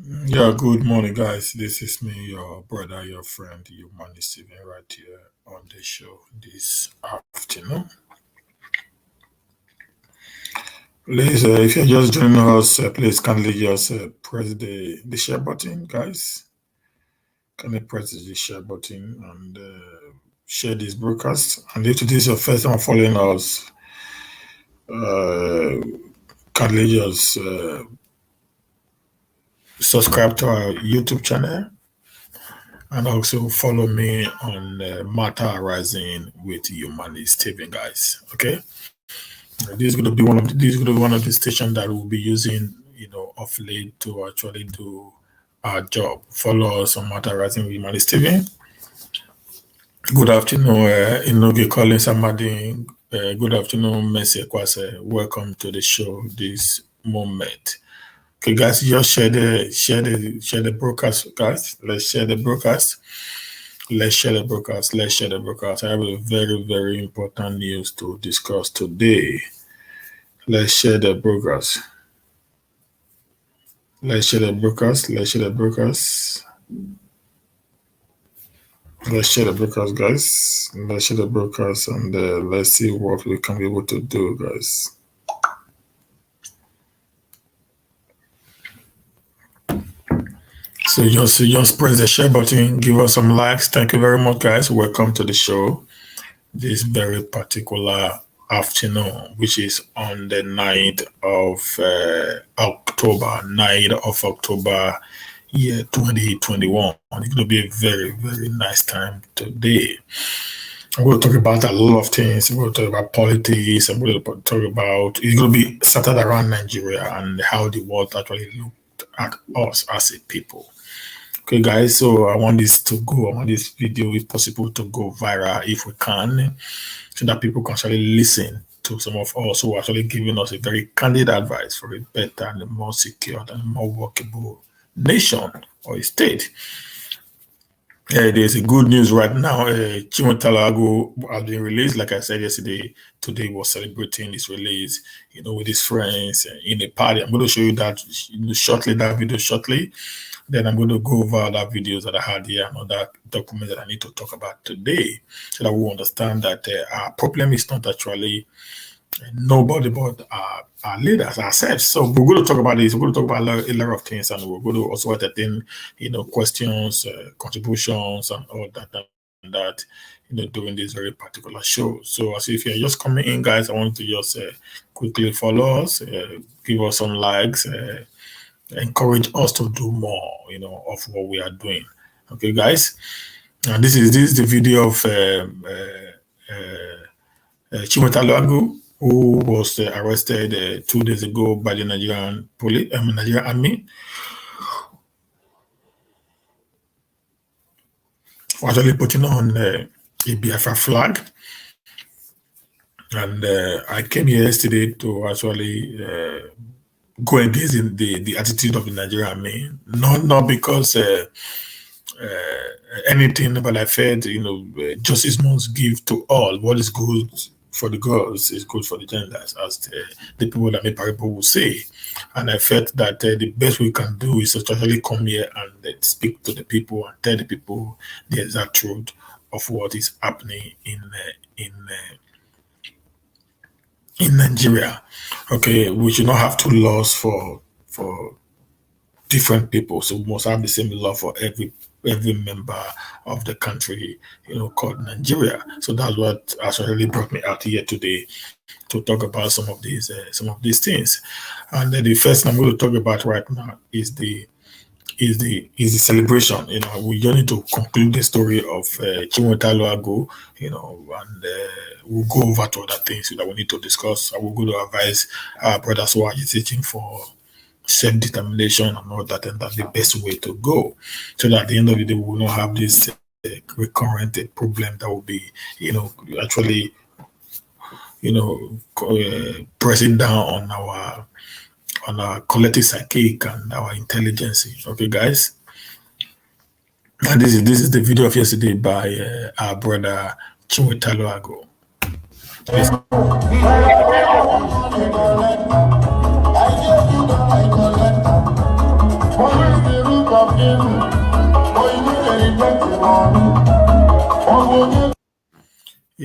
Yeah, good morning, guys. This is me, your brother, your friend, your man is Steven, right here on the show this afternoon. Please, if you're just joining us, please kindly just press the share button, guys. Can you press the share button and share this broadcast? And if this is your first time following us, uh, kindly just subscribe to our YouTube channel and also follow me on Matter Rising with Humanist Steven, guys. Okay, this is going to be one of the stations that we'll be using, of late to actually do our job. Follow us on Matter Rising with Humanist Steven. Good afternoon, Inogi Collins Amadi. Good afternoon, Messi Kwase. Welcome to the show. This moment. Okay, guys, just share the broadcast, guys. Let's share the broadcast. Let's share the broadcast. Let's share the broadcast. I have a very, very important news to discuss today. Let's share the broadcast. Let's share the broadcast. Let's share the broadcast. Let's share the broadcast, guys. Let's share the broadcast and let's see what we can be able to do, guys. So just press the share button, give us some likes. Thank you very much, guys. Welcome to the show. This very particular afternoon, which is on the 9th of October, 9th of October, year 2021. It's going to be a very, very nice time today. I'm going to talk about a lot of things. I'm going to talk about politics. I'm going to talk about, it's going to be centered around Nigeria and how the world actually looked at us as a people. Okay, guys, so I want this video, if possible, to go viral if we can, so that people can actually listen to some of us who are actually giving us a very candid advice for a better and a more secure and more workable nation or a state. There's a good news right now. Chiwentalu has been released. Like I said yesterday, today was celebrating his release, with his friends in a party. I'm going to show you that video shortly. Then I'm going to go over other videos that I had here and other documents that I need to talk about today, so that we understand that our problem is not actually nobody but our leaders, ourselves. So we're going to talk about this. We're going to talk about a lot of things, and we're going to also entertain, questions, contributions, and all that, during this very particular show. So as if you're just coming in, guys, I want to just quickly follow us, give us some likes, encourage us to do more, of what we are doing. Okay, guys. And this is the video of Chiwentalu, who was arrested 2 days ago by the Nigerian army for actually putting on a Biafra flag. And I came here yesterday to actually go against the attitude of the Nigerian army, not because anything, but I felt, justice must give to all. What is good for the girls is good for the genders, as the people that make people will say. And I felt that the best we can do is to actually come here and speak to the people and tell the people the exact truth of what is happening in Nigeria. Okay, we should not have two laws for different people. So we must have the same law for every member of the country, called Nigeria. So that's what actually brought me out here today to talk about some of these things. And then the first thing I'm going to talk about right now is the celebration. We just need to conclude the story of Chiwentalu, and we'll go over to other things that we need to discuss. I will go to advise our brothers who are teaching for self-determination and all that, and that's the best way to go, so that at the end of the day we will not have this recurrent problem that will be, actually, pressing down on our collective psychic and our intelligence. Okay, guys. And this is the video of yesterday by our brother Chiwentalu.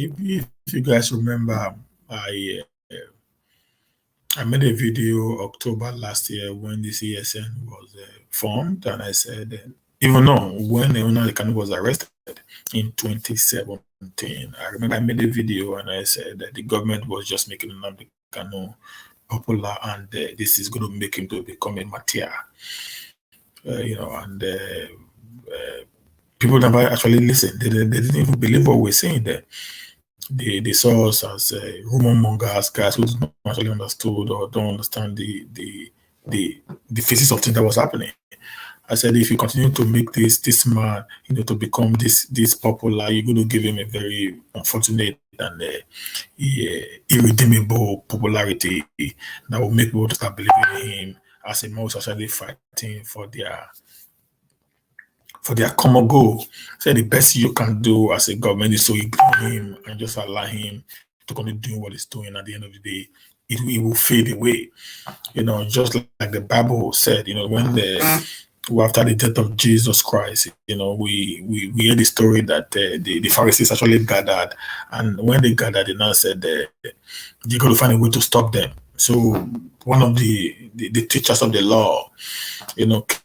if you guys remember, I I made a video October last year when the CSN was formed, and I said, even though when Nnamdi Kanu was arrested in 2017, I remember I made a video and I said that the government was just making Nnamdi Kanu popular, and this is going to make him to become a martyr. And people never actually listened. They didn't even believe what we were saying there. They saw us as rumor mongers, guys who don't actually understood or don't understand the physics of things that was happening. I said, if you continue to make this man, to become this popular, you're going to give him a very unfortunate and irredeemable popularity that will make people start believing in him as a man who's actually fighting for their common goal. So the best you can do as a government is to ignore him and just allow him to continue doing what he's doing. At the end of the day, it will fade away. Just like the Bible said, when after the death of Jesus Christ, we hear the story that the Pharisees actually gathered, and when they gathered, they now said they're going to find a way to stop them. So one of the teachers of the law,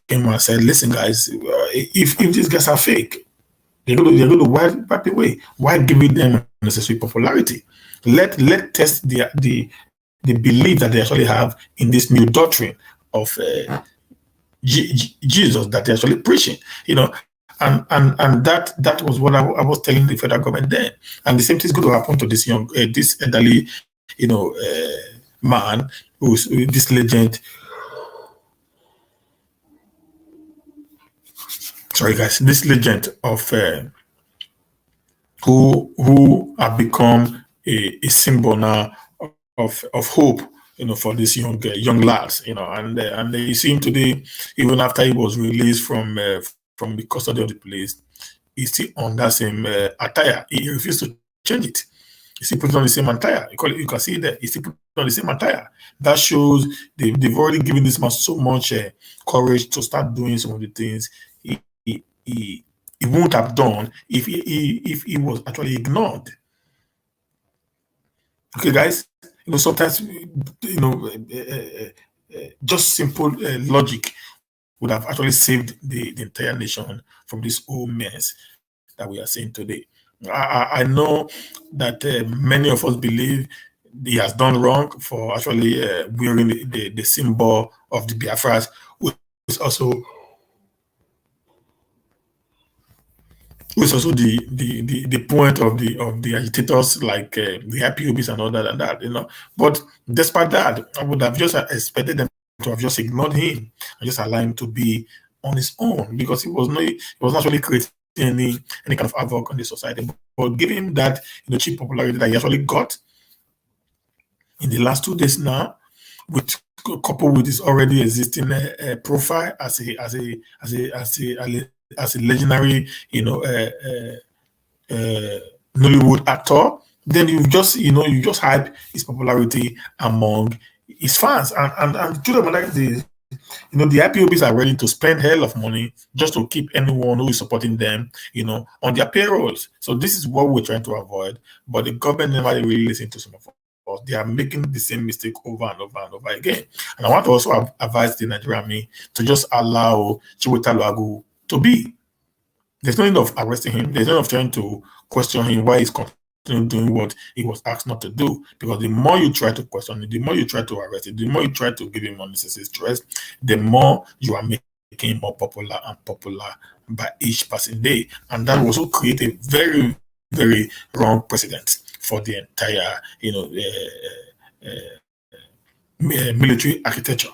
came and said, "Listen, guys, if these guys are fake, they're going to wipe away. Why giving them necessary popularity? Let test the belief that they actually have in this new doctrine of Jesus that they're actually preaching, and that was what I was telling the federal government then. And the same thing is going to happen to this this elderly, man who's this legend. Sorry, guys, this legend of who have become a symbol now of hope, for these young lads, and you see him today, even after he was released from the custody of the police, he's still on that same attire. He refused to change it. He's still putting on the same attire. You can see that he's still putting on the same attire. That shows they've already given this man so much courage to start doing some of the things he wouldn't have done if he was actually ignored. Okay, guys. Sometimes, just simple logic would have actually saved the entire nation from this whole mess that we are seeing today. I know that many of us believe he has done wrong for actually wearing the symbol of the Biafras, which is also the point of the agitators like the IPOBs and all that and that, But despite that, I would have just expected them to have just ignored him and just allow him to be on his own, because he was not actually creating any kind of havoc on the society. But give him that cheap popularity that he actually got in the last 2 days now, with coupled with his already existing profile as a legendary, Nollywood actor, then you just hype his popularity among his fans, and to them like the IPOBs are ready to spend hell of money just to keep anyone who is supporting them, on their payrolls. So this is what we're trying to avoid, but the government never really listen to some of us. They are making the same mistake over and over and over again. And I want to also advise the Nigerian army to just allow chiwentalu to be. There's no need of arresting him. There's no need of trying to question him why he's continuing doing what he was asked not to do. Because the more you try to question him, the more you try to arrest him, the more you try to give him unnecessary stress, the more you are making him more popular and popular by each passing day. And that will also create a very, very wrong precedent for the entire, military architecture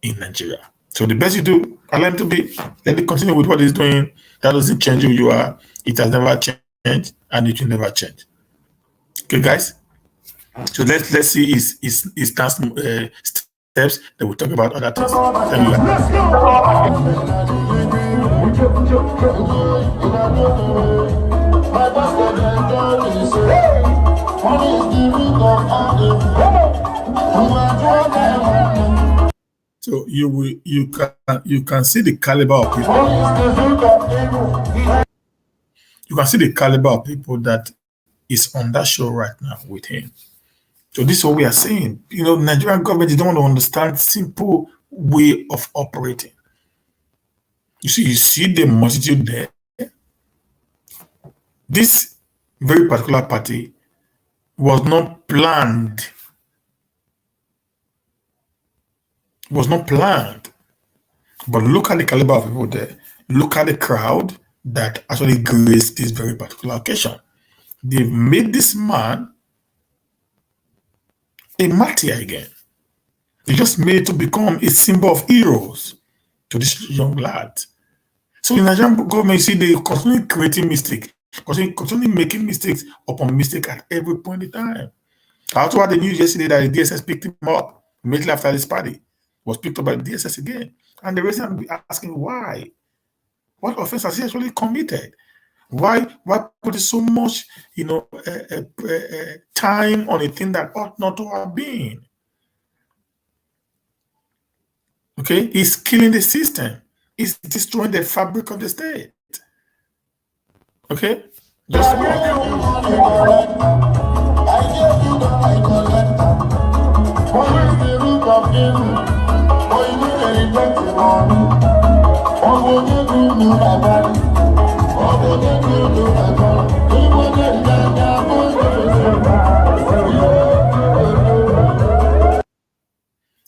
in Nigeria. So the best you do, allow him to be. Let him continue with what he's doing. That doesn't change who you are. It has never changed, and it will never change. Okay, guys. So let's see his steps. Then we'll talk about other things. Thank you. Let's go. So you can see the caliber of people. You can see the caliber of people that is on that show right now with him. So this is what we are saying. Nigerian government, they don't want to understand simple way of operating. You see the multitude there. This very particular party was not planned. Was not planned. But look at the caliber of people there. Look at the crowd that actually graced this very particular occasion. They've made this man a martyr again. They just made to become a symbol of heroes to this young lad. So the Nigerian government, you see, they continue creating mistakes, continue making mistakes upon mistake at every point in time. After what the news yesterday that the DSS picked him up immediately after this party, was picked up by the DSS again. And the reason I'm asking why? What offense has he actually committed? Why put so much, time on a thing that ought not to have been? Okay, he's killing the system. He's destroying the fabric of the state. Okay, just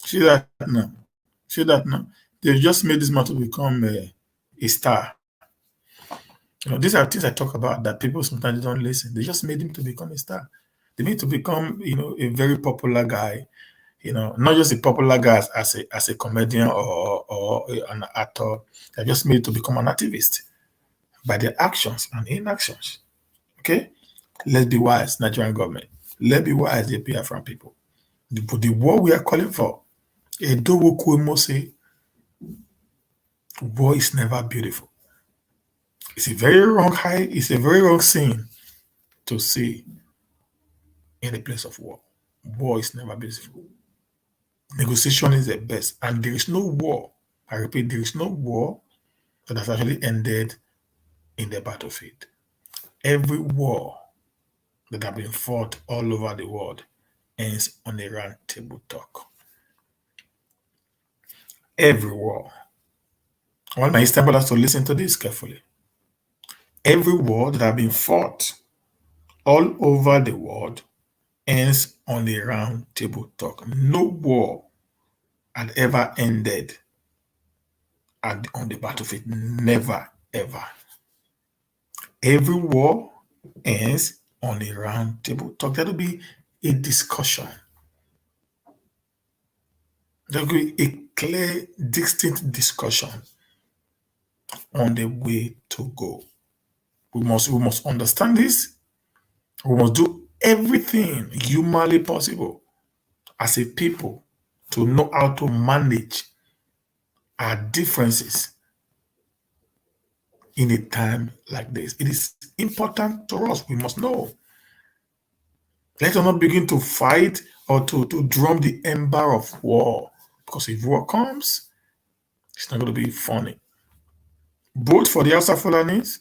see that now. See that now. They've just made this man to become a star. These are things I talk about that people sometimes don't listen. They just made him to become a star. They made to become, a very popular guy. Not just a popular guy as a comedian or an actor. They just made to become an activist by their actions and inactions. Okay, let's be wise, Nigerian government. Let's be wise, the Biafran people. The war we are calling for, Edo say, war is never beautiful. It's a very wrong high. It's a very wrong thing to say in a place of war. War is never beautiful. Negotiation is the best, and there is no war. I repeat, there is no war that has actually ended in the battlefield. Every war that have been fought all over the world ends on a round table talk. Every war. I want my Eastern brothers to listen to this carefully. Every war that have been fought all over the world ends on a round table talk. No war had ever ended on the battlefield. Never, ever. Every war ends on a round table talk. There will be a discussion. There will be a clear, distinct discussion on the way to go. We must understand this. We must do everything humanly possible as a people to know how to manage our differences in a time like this. It is important to us. We must know. Let us not begin to fight or to drum the ember of war. Because if war comes, it's not going to be funny. Both for the Hausa Fulanis,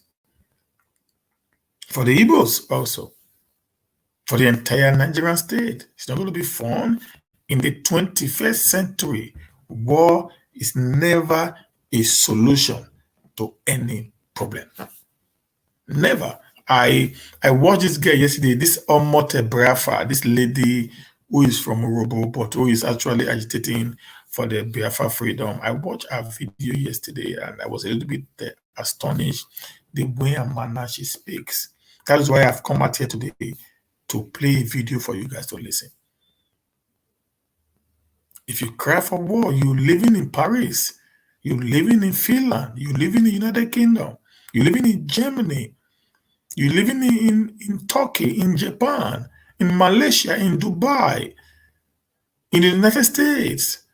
for the Igbos also, for the entire Nigerian state. It's not going to be fun. In the 21st century, war is never a solution to any problem. Never. I watched this girl yesterday, this Omote Biafra, this lady who is from Urobo, but who is actually agitating for the Biafra freedom. I watched her video yesterday and I was a little bit astonished the way and manner she speaks. That is why I've come out here today to play a video for you guys to listen. If you cry for war, you're living in Paris, you're living in Finland, you're living in the United Kingdom, you're living in Germany, you're living in Turkey, in Japan, in Malaysia, in Dubai, in the United States,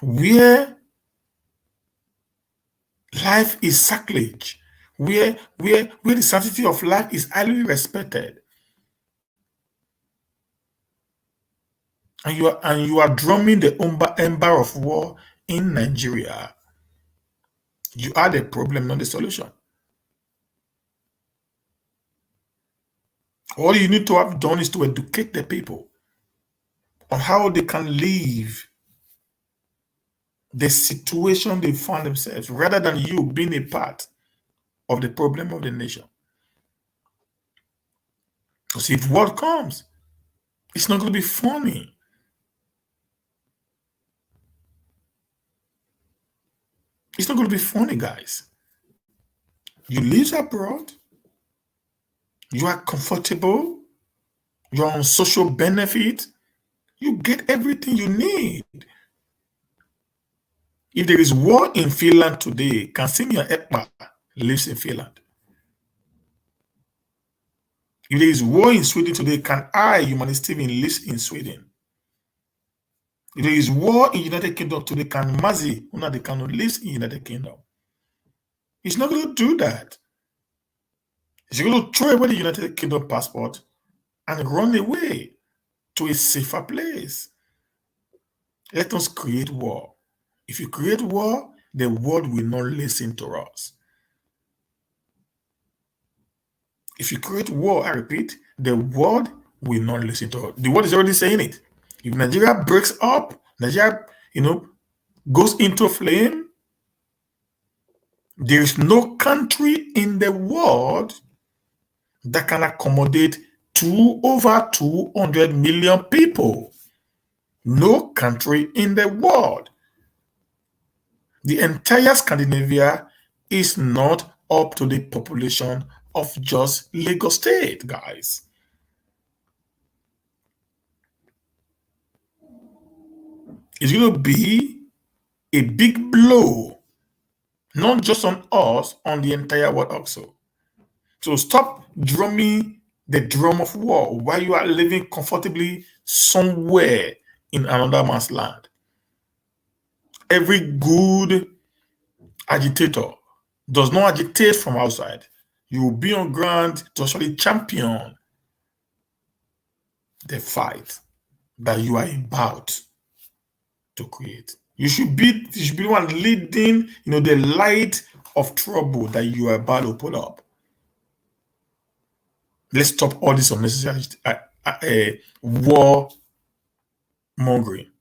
where life is sacrilege, where the sanctity of life is highly respected. And you are drumming the ember of war in Nigeria. You are the problem, not the solution. All you need to have done is to educate the people on how they can leave the situation they find themselves rather than you being a part of the problem of the nation. Because if war comes, it's not going to be funny. It's not going to be funny, guys. You live abroad, you are comfortable, you're on social benefit, you get everything you need. If there is war in Finland today, can Senior Ekpa lives in Finland? If there is war in Sweden today, can I, Humanist Steven, live in Sweden? If there is war in United Kingdom today, can Mazi Unadekano live in United Kingdom? He's not going to do that. He's going to throw away the United Kingdom passport and run away to a safer place. Let us create war. If you create war, the world will not listen to us. If you create war, I repeat, the world will not listen to us. The world is already saying it. If Nigeria breaks up, Nigeria, goes into flame, there is no country in the world that can accommodate over 200 million people. No country in the world. The entire Scandinavia is not up to the population of just Lagos State, guys. It's going to be a big blow, not just on us, on the entire world also. So stop drumming the drum of war while you are living comfortably somewhere in another man's land. Every good agitator does not agitate from outside. You will be on ground to actually champion the fight that you are about to create. You should be the one leading, the light of trouble that you are about to put up. Let's stop all this unnecessary war mongering.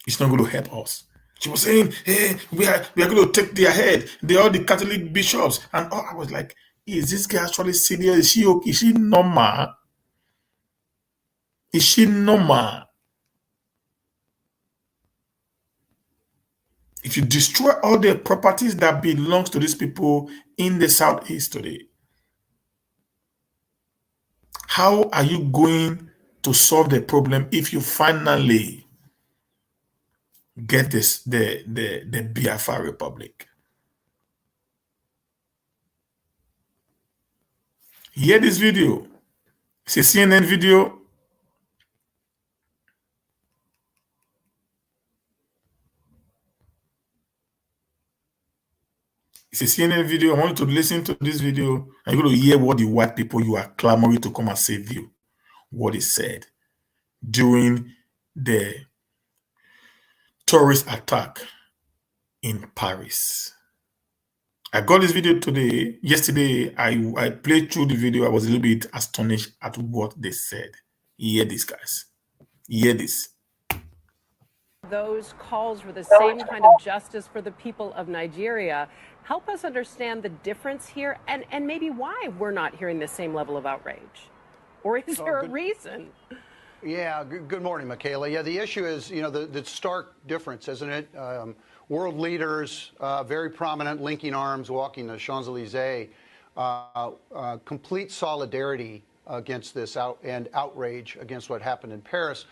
It's not going to help us. She was saying, hey, we are going to take their head. They're all the Catholic bishops. And I was like, is this guy actually serious? Is she okay? Is she normal? Is she normal? If you destroy all the properties that belongs to these people in the Southeast today, how are you going to solve the problem if you finally get the Biafra Republic? Hear this video. It's a CNN video. It's a CNN video. I want you to listen to this video and you're going to hear what the white people you are clamoring to come and save you, what is said during the terrorist attack in Paris. I got this video today. Yesterday, I played through the video. I was a little bit astonished at what they said. Hear this, guys. Hear this. Those calls for the same kind of justice for the people of Nigeria. Help us understand the difference here and maybe why we're not hearing the same level of outrage. Or is there a reason? Yeah, good morning, Michaela. Yeah, the issue is, the stark difference, isn't it? World leaders, very prominent, linking arms, walking the Champs-Elysees, complete solidarity against this and outrage against what happened in Paris,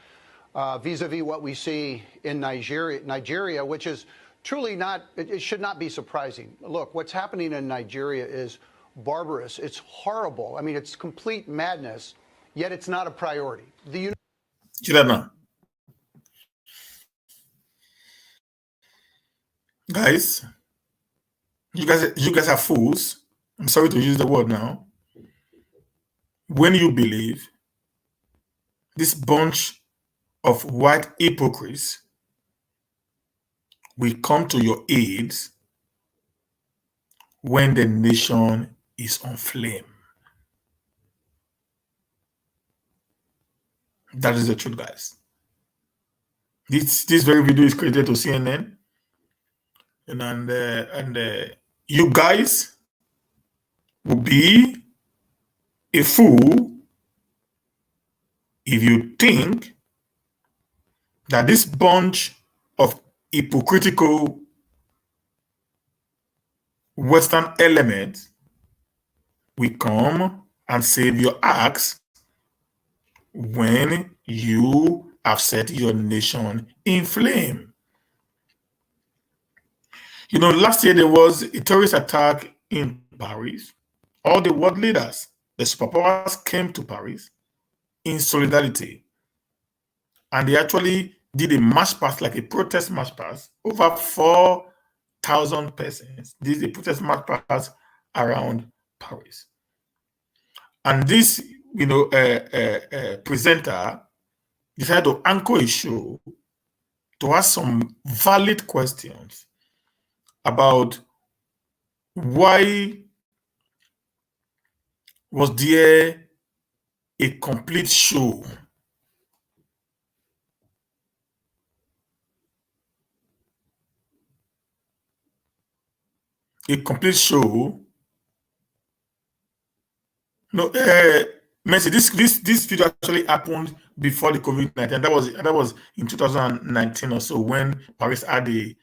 vis-a-vis what we see in Nigeria, which is truly not, it should not be surprising. Look, what's happening in Nigeria is barbarous. It's horrible. I mean, it's complete madness, yet it's not a priority. See that now? Guys, you guys are fools. I'm sorry to use the word now. When you believe this bunch of white hypocrites will come to your aid when the nation is on flame. That is the truth, guys. This very video is credited to CNN, and you guys will be a fool if you think that this bunch of hypocritical Western elements will come and save your axe when you have set your nation in flame. You know, last year there was a terrorist attack in Paris. All the world leaders, the superpowers, came to Paris in solidarity. And they actually did a march past, like a protest march past, over 4,000 persons. This is a protest march past around Paris. And this, presenter decided to anchor a show to ask some valid questions about why was there a complete show no Mercy, this video actually happened before the COVID-19. That was in 2019 or so, when Paris had the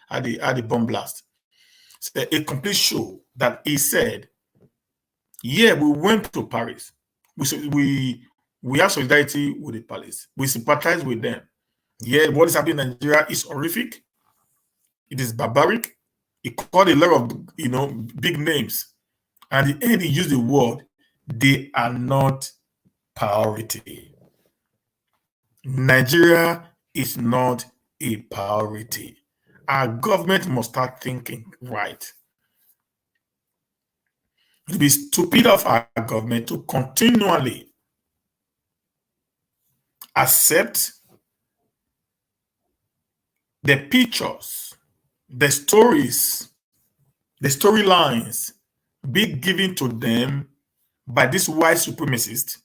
bomb blast. So a complete show that he said, yeah, we went to Paris. We have solidarity with the police. We sympathize with them. Yeah, what is happening in Nigeria is horrific. It is barbaric. He called a lot of big names. And at the end, he used the word, they are not priority. Nigeria is not a priority. Our government must start thinking right. It would be stupid of our government to continually accept the pictures, the stories, the storylines be given to them by this white supremacist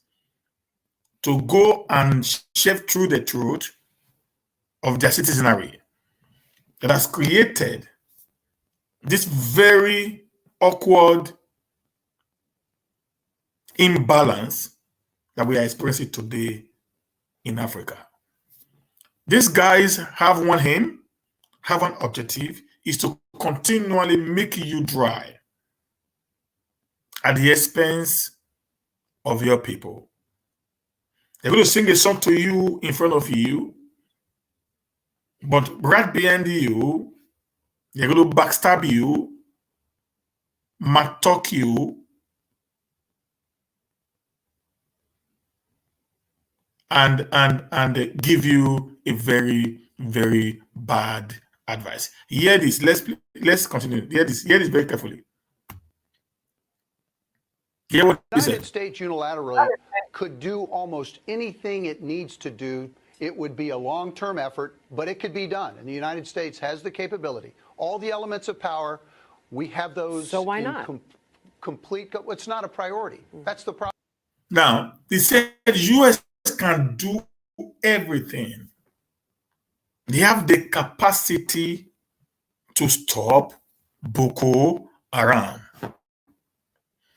to go and shift through the truth of their citizenry that has created this very awkward imbalance that we are experiencing today in Africa. These guys have one aim, have one objective, is to continually make you dry at the expense of your people. They're going to sing a song to you in front of you, but right behind you, they're going to backstab you, talk you, and give you a very, very bad advice. Hear this. Let's continue. Hear this very carefully. Hear what The he said. United States unilaterally could do almost anything it needs to do. It would be a long-term effort, but it could be done. And the United States has the capability. All the elements of power, we have those. So why not? Complete. It's not a priority. That's the problem. Now, he said U.S. can do everything. They have the capacity to stop Boko Haram.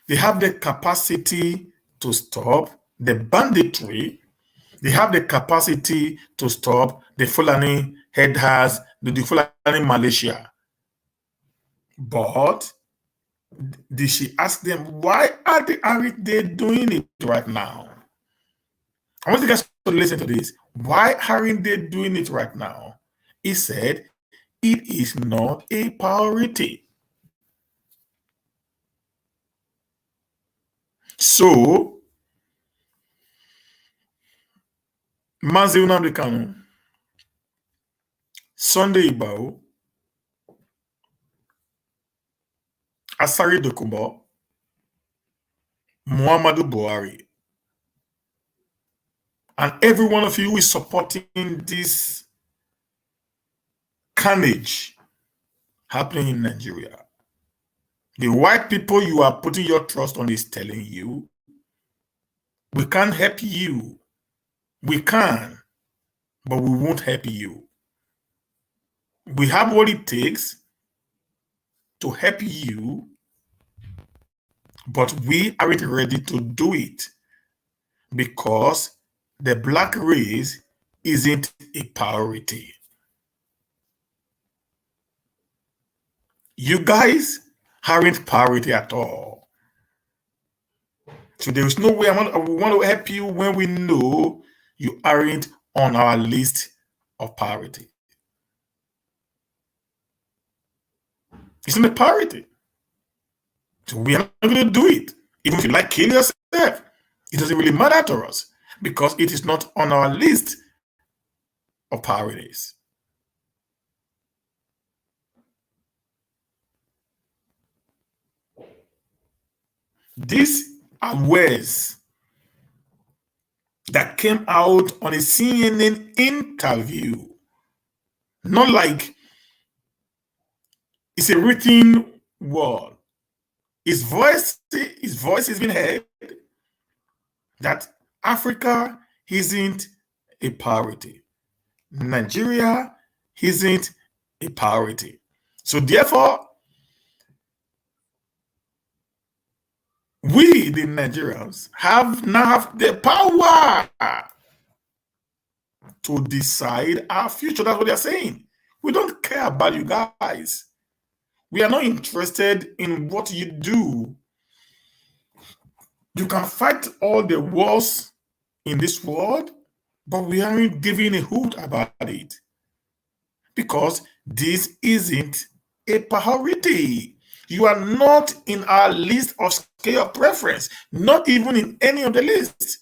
They have the capacity to stop the banditry. They have the capacity to stop the Fulani headers, the Fulani militia. But did she ask them, why are they doing it right now? I want you guys to listen to this. Why aren't they doing it right now? He said, it is not a priority. So, Mazi Nnamdi Kanu, Sunday Igboho, Asari Dokubo, Muhammadu Buhari, and every one of you who is supporting this carnage happening in Nigeria. The white people you are putting your trust on is telling you, we can't help you. We can, but we won't help you. We have what it takes to help you, but we aren't ready to do it because the black race isn't a priority. You guys aren't priority at all. So there is no way we want to help you when we know you aren't on our list of priority. It's not a priority. So we are not going to do it. Even if you like kill yourself, it doesn't really matter to us because it is not on our list of priorities. These are words that came out on a CNN interview. Not like it's a written word. His voice is being heard that Africa isn't a priority. Nigeria isn't a priority. So therefore, we, the Nigerians, now have the power to decide our future. That's what they're saying. We don't care about you guys. We are not interested in what you do. You can fight all the wars in this world, but we aren't giving a hoot about it because this isn't a priority. You are not in our list of scale of preference, not even in any of the lists.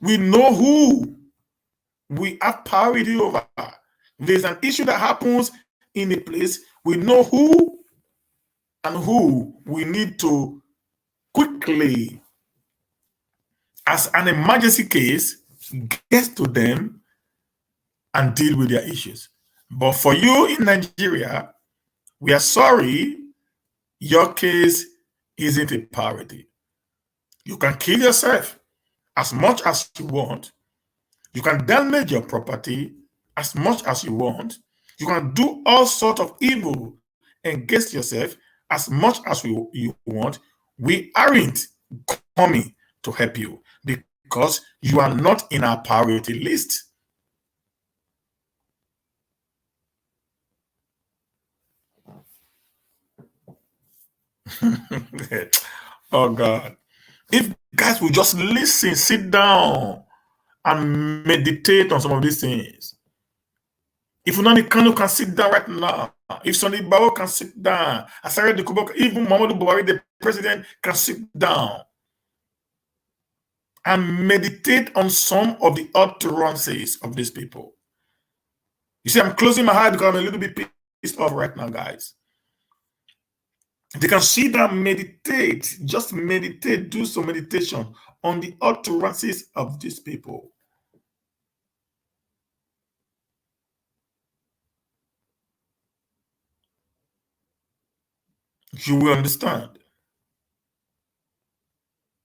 We know who we have priority over. There's an issue that happens in a place, we know who and who we need to quickly, as an emergency case, get to them and deal with their issues. But for you in Nigeria, we are sorry, your case isn't a priority. You can kill yourself as much as you want. You can damage your property as much as you want. You can do all sorts of evil against yourself as much as you want. We aren't coming to help you because you are not in our priority list. Oh God. If guys will just listen, sit down and meditate on some of these things. If Unani Kanu can sit down right now, if Sonny Bao can sit down, Asare de Kubok, even Muhammadu Buhari, the president, can sit down and meditate on some of the utterances of these people. You see, I'm closing my heart because I'm a little bit pissed off right now, guys. They can sit down, meditate, just meditate, do some meditation on the utterances of these people. You will understand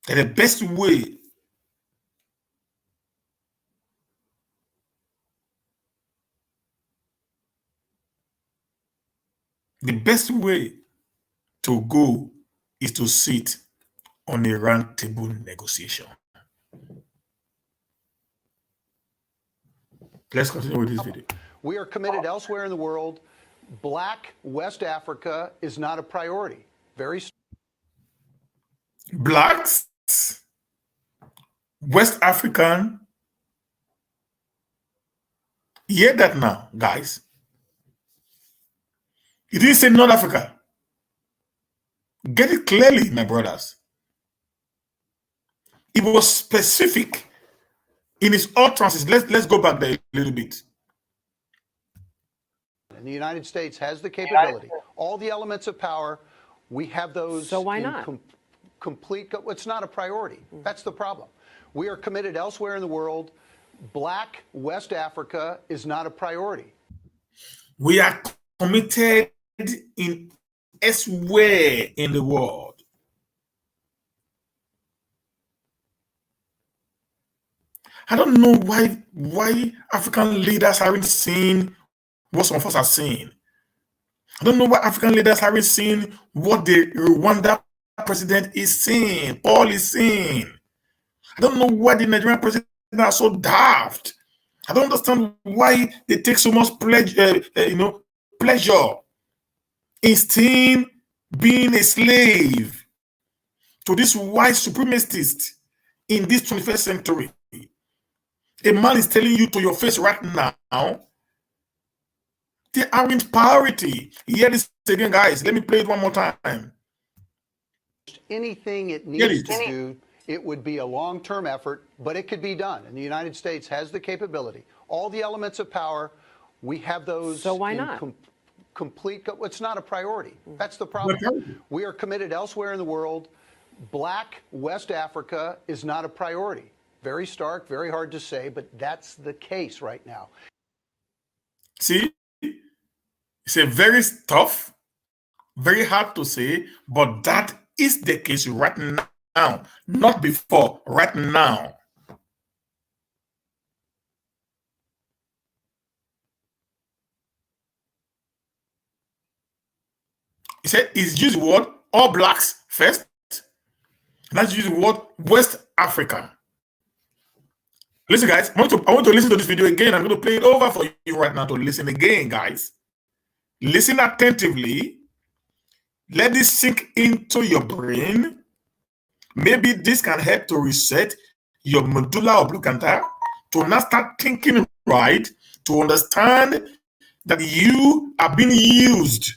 that the best way to go is to sit on a round table negotiation. Let's continue with this video. We are committed elsewhere in the world. Black West Africa is not a priority. Blacks, West African, hear that now, guys. He didn't say North Africa. Get it clearly, my brothers. It was specific in his utterances. Let's go back there a little bit. And the United States has the capability, all the elements of power. We have those. So why not? Complete. It's not a priority. That's the problem. We are committed elsewhere in the world. Black West Africa is not a priority. We are committed in elsewhere in the world. I don't know why African leaders haven't seen what some of us are seeing. I don't know why African leaders haven't seen what the Rwanda president is saying, Paul is saying. I don't know why the Nigerian president are so daft. I don't understand why they take so much pleasure in staying being a slave to this white supremacist in this 21st century. A man is telling you to your face right now, they aren't priority. Hear this again, guys. Let me play it one more time. Anything it needs to do, it would be a long-term effort, but it could be done. And the United States has the capability. All the elements of power, we have those. So why not? Complete. It's not a priority. That's the problem. We are committed elsewhere in the world. Black West Africa is not a priority. Very stark, very hard to say, but that's the case right now. See, it's a very tough, very hard to say, but that is the case right now, not before, right now. He said he's used the word all blacks first. Let's use the word West Africa. Listen, guys, I want to listen to this video again. I'm going to play it over for you right now to listen again, guys. Listen attentively. Let this sink into your brain. Maybe this can help to reset your medulla oblongata to now start thinking right, to understand that you are being used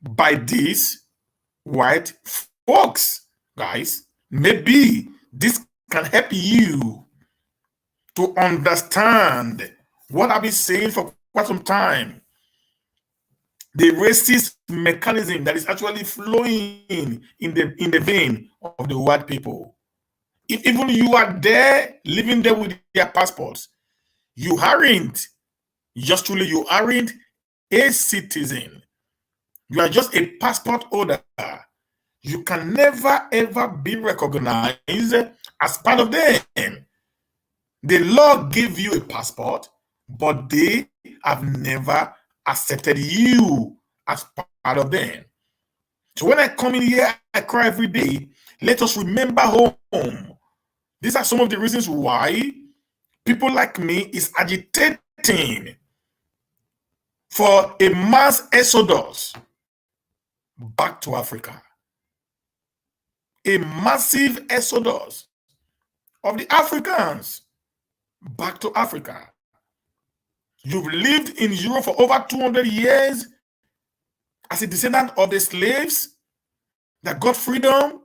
by these white folks, guys. Maybe this can help you to understand what I've been saying for quite some time. The racist mechanism that is actually flowing in the vein of the white people. If even you are there, living there with their passports, you aren't, just truly, you aren't a citizen. You are just a passport holder. You can never ever be recognized as part of them. The law gave you a passport, but they have never accepted you as part of them. So when I come in here, I cry every day. Let us remember home. These are some of the reasons why people like me is agitating for a mass exodus back to Africa. A massive exodus of the Africans back to Africa. You've lived in Europe for over 200 years as a descendant of the slaves that got freedom.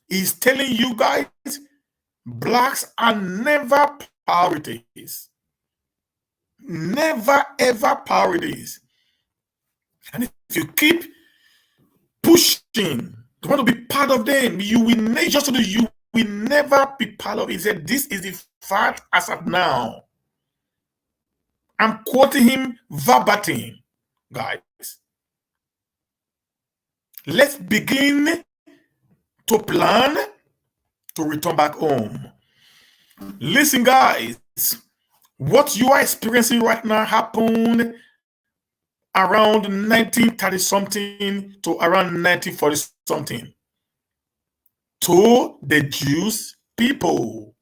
He's telling you guys, blacks are never priorities. Never ever priorities. And if you keep pushing to want to be part of them, you will never be part of it. He said, this is the fact as of now. I'm quoting him verbatim, guys. Let's begin to plan to return back home. Listen, guys, what you are experiencing right now happened around 1930 something to around 1940 something to the Jewish people.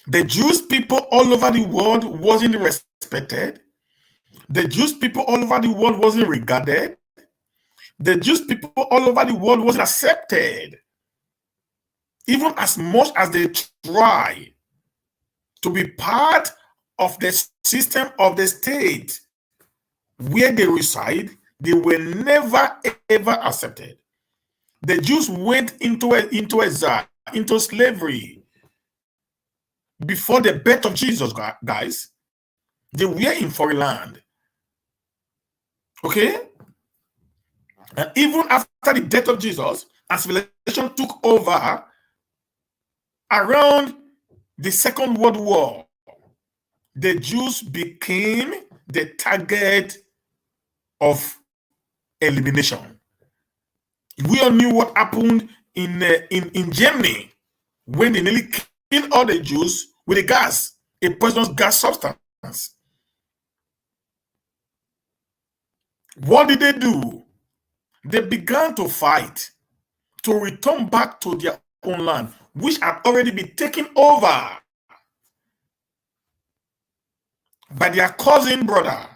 The Jewish people all over the world wasn't respected. The Jewish people all over the world wasn't regarded. The Jewish people all over the world wasn't accepted. Even as much as they try to be part of the system of the state where they reside, they were never ever accepted. The Jews went into exile, into slavery before the birth of Jesus, guys. They were in foreign land. Okay? And even after the death of Jesus, as civilization took over around the Second World War, the Jews became the target of elimination. We all knew what happened in Germany when they nearly killed all the Jews with a gas, a poisonous gas substance. What did they do? They began to fight to return back to their own land, which had already been taken over by their cousin brother.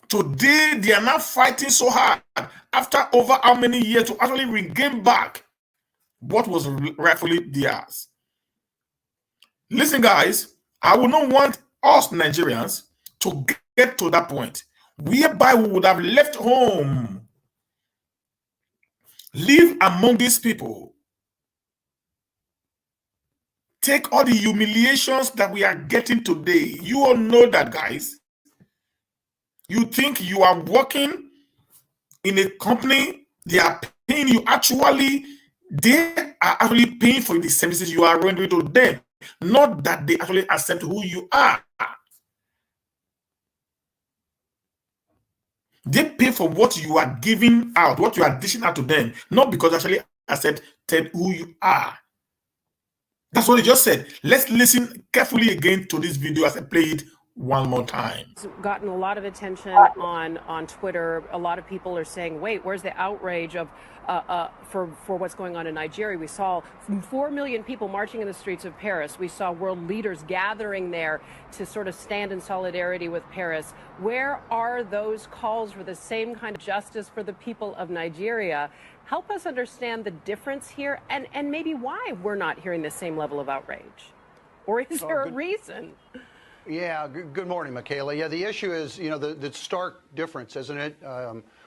Today, they are now fighting so hard after over how many years to actually regain back what was rightfully theirs. Listen, guys, I would not want us Nigerians to get to that point whereby we would have left home, live among these people, take all the humiliations that we are getting today. You all know that, guys. You think you are working in a company, they are paying you. Actually, they are actually paying for the services you are rendering to them, not that they actually accept who you are. They pay for what you are giving out, what you are dishing out to them, not because they actually accepted who you are. That's what he just said. Let's listen carefully again to this video as I play it one more time. It's gotten a lot of attention on Twitter. A lot of people are saying, wait, where's the outrage of for what's going on in Nigeria? We saw 4 million people marching in the streets of Paris. We saw world leaders gathering there to sort of stand in solidarity with Paris. Where are those calls for the same kind of justice for the people of Nigeria? Help us understand the difference here and maybe why we're not hearing the same level of outrage. Or is there a reason? Yeah, good morning, Michaela. Yeah, the issue is, the stark difference, isn't it?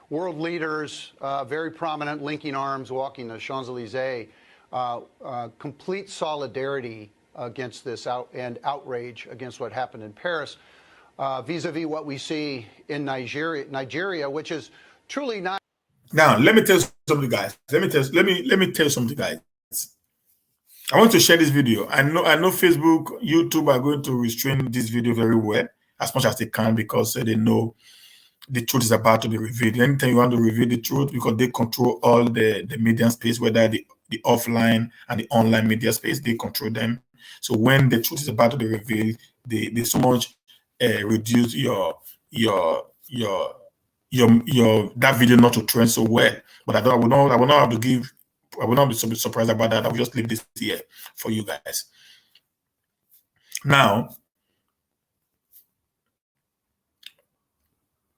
World leaders, very prominent, linking arms, walking the Champs-Elysees, complete solidarity against this and outrage against what happened in Paris, vis-a-vis what we see in Nigeria, which is truly not. Now, let me tell you something, guys. Let me tell you something, guys. I want to share this video. I know Facebook, YouTube are going to restrain this video very well, as much as they can, because they know the truth is about to be revealed. Anytime you want to reveal the truth, because they control all the media space, whether the offline and the online media space, they control them. So when the truth is about to be revealed, they so much reduce your that video not to trend so well. But I will not have to give. I will not be surprised about that. I will just leave this here for you guys. Now,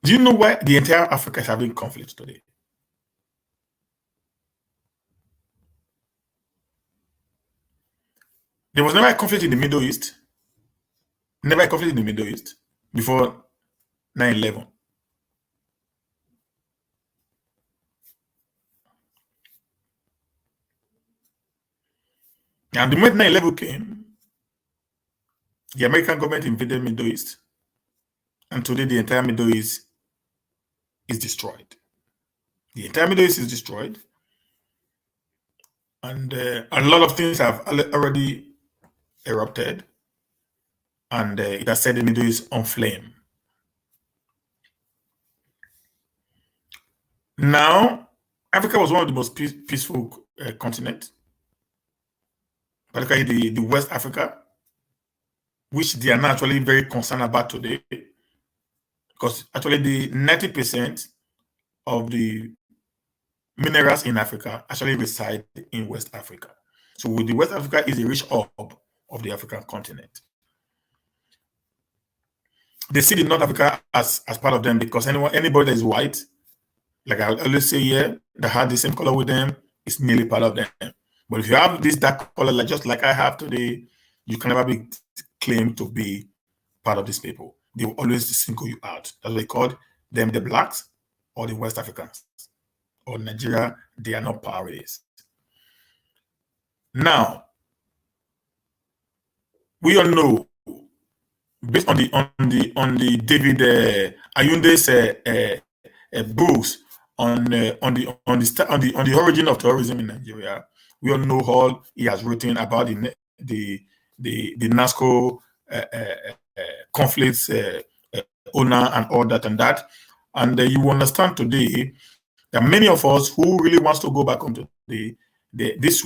do you know why the entire Africa is having conflict today? There was never a conflict in the Middle East. Never a conflict in the Middle East before 9/11. And the moment 9/11 came, the American government invaded the Middle East. And today the entire Middle East is destroyed. The entire Middle East is destroyed. And a lot of things have already erupted. And it has set the Middle East on flame. Now, Africa was one of the most peaceful continents, particularly the West Africa, which they are now actually very concerned about today, because actually the 90% of the minerals in Africa actually reside in West Africa. So the West Africa is a rich hub of the African continent. They see the North Africa as part of them, because anybody that is white, like I always say here, that had the same color with them, is nearly part of them. But if you have this dark color, just like I have today, you can never be claimed to be part of these people. They will always single you out. That's why they call them the blacks or the West Africans. Or Nigeria, they are not priorities. Now, we all know, based on the David Ayunde's books on the origin of terrorism in Nigeria, we all know all he has written about the NASCO conflicts owner and all that and that. And you understand today that many of us who really wants to go back onto this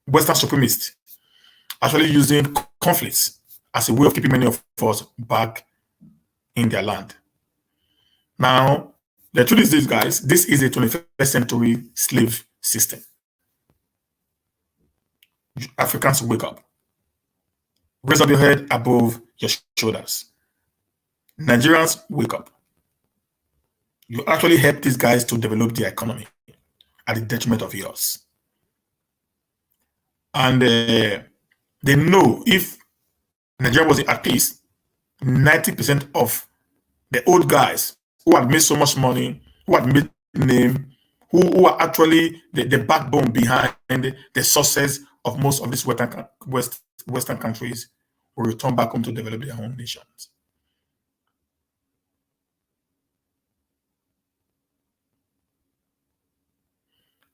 Western supremacist actually using conflicts as a way of keeping many of us back in their land. Now, the truth is this, guys, this is a 21st century slave system. Africans, wake up. Raise up your head above your shoulders. Nigerians, wake up. You actually help these guys to develop their economy at the detriment of yours. And they know if Nigeria was at peace, 90% of the old guys who had made so much money, who had made name, who are actually the backbone behind the success of most of these Western countries will return back home to develop their own nations.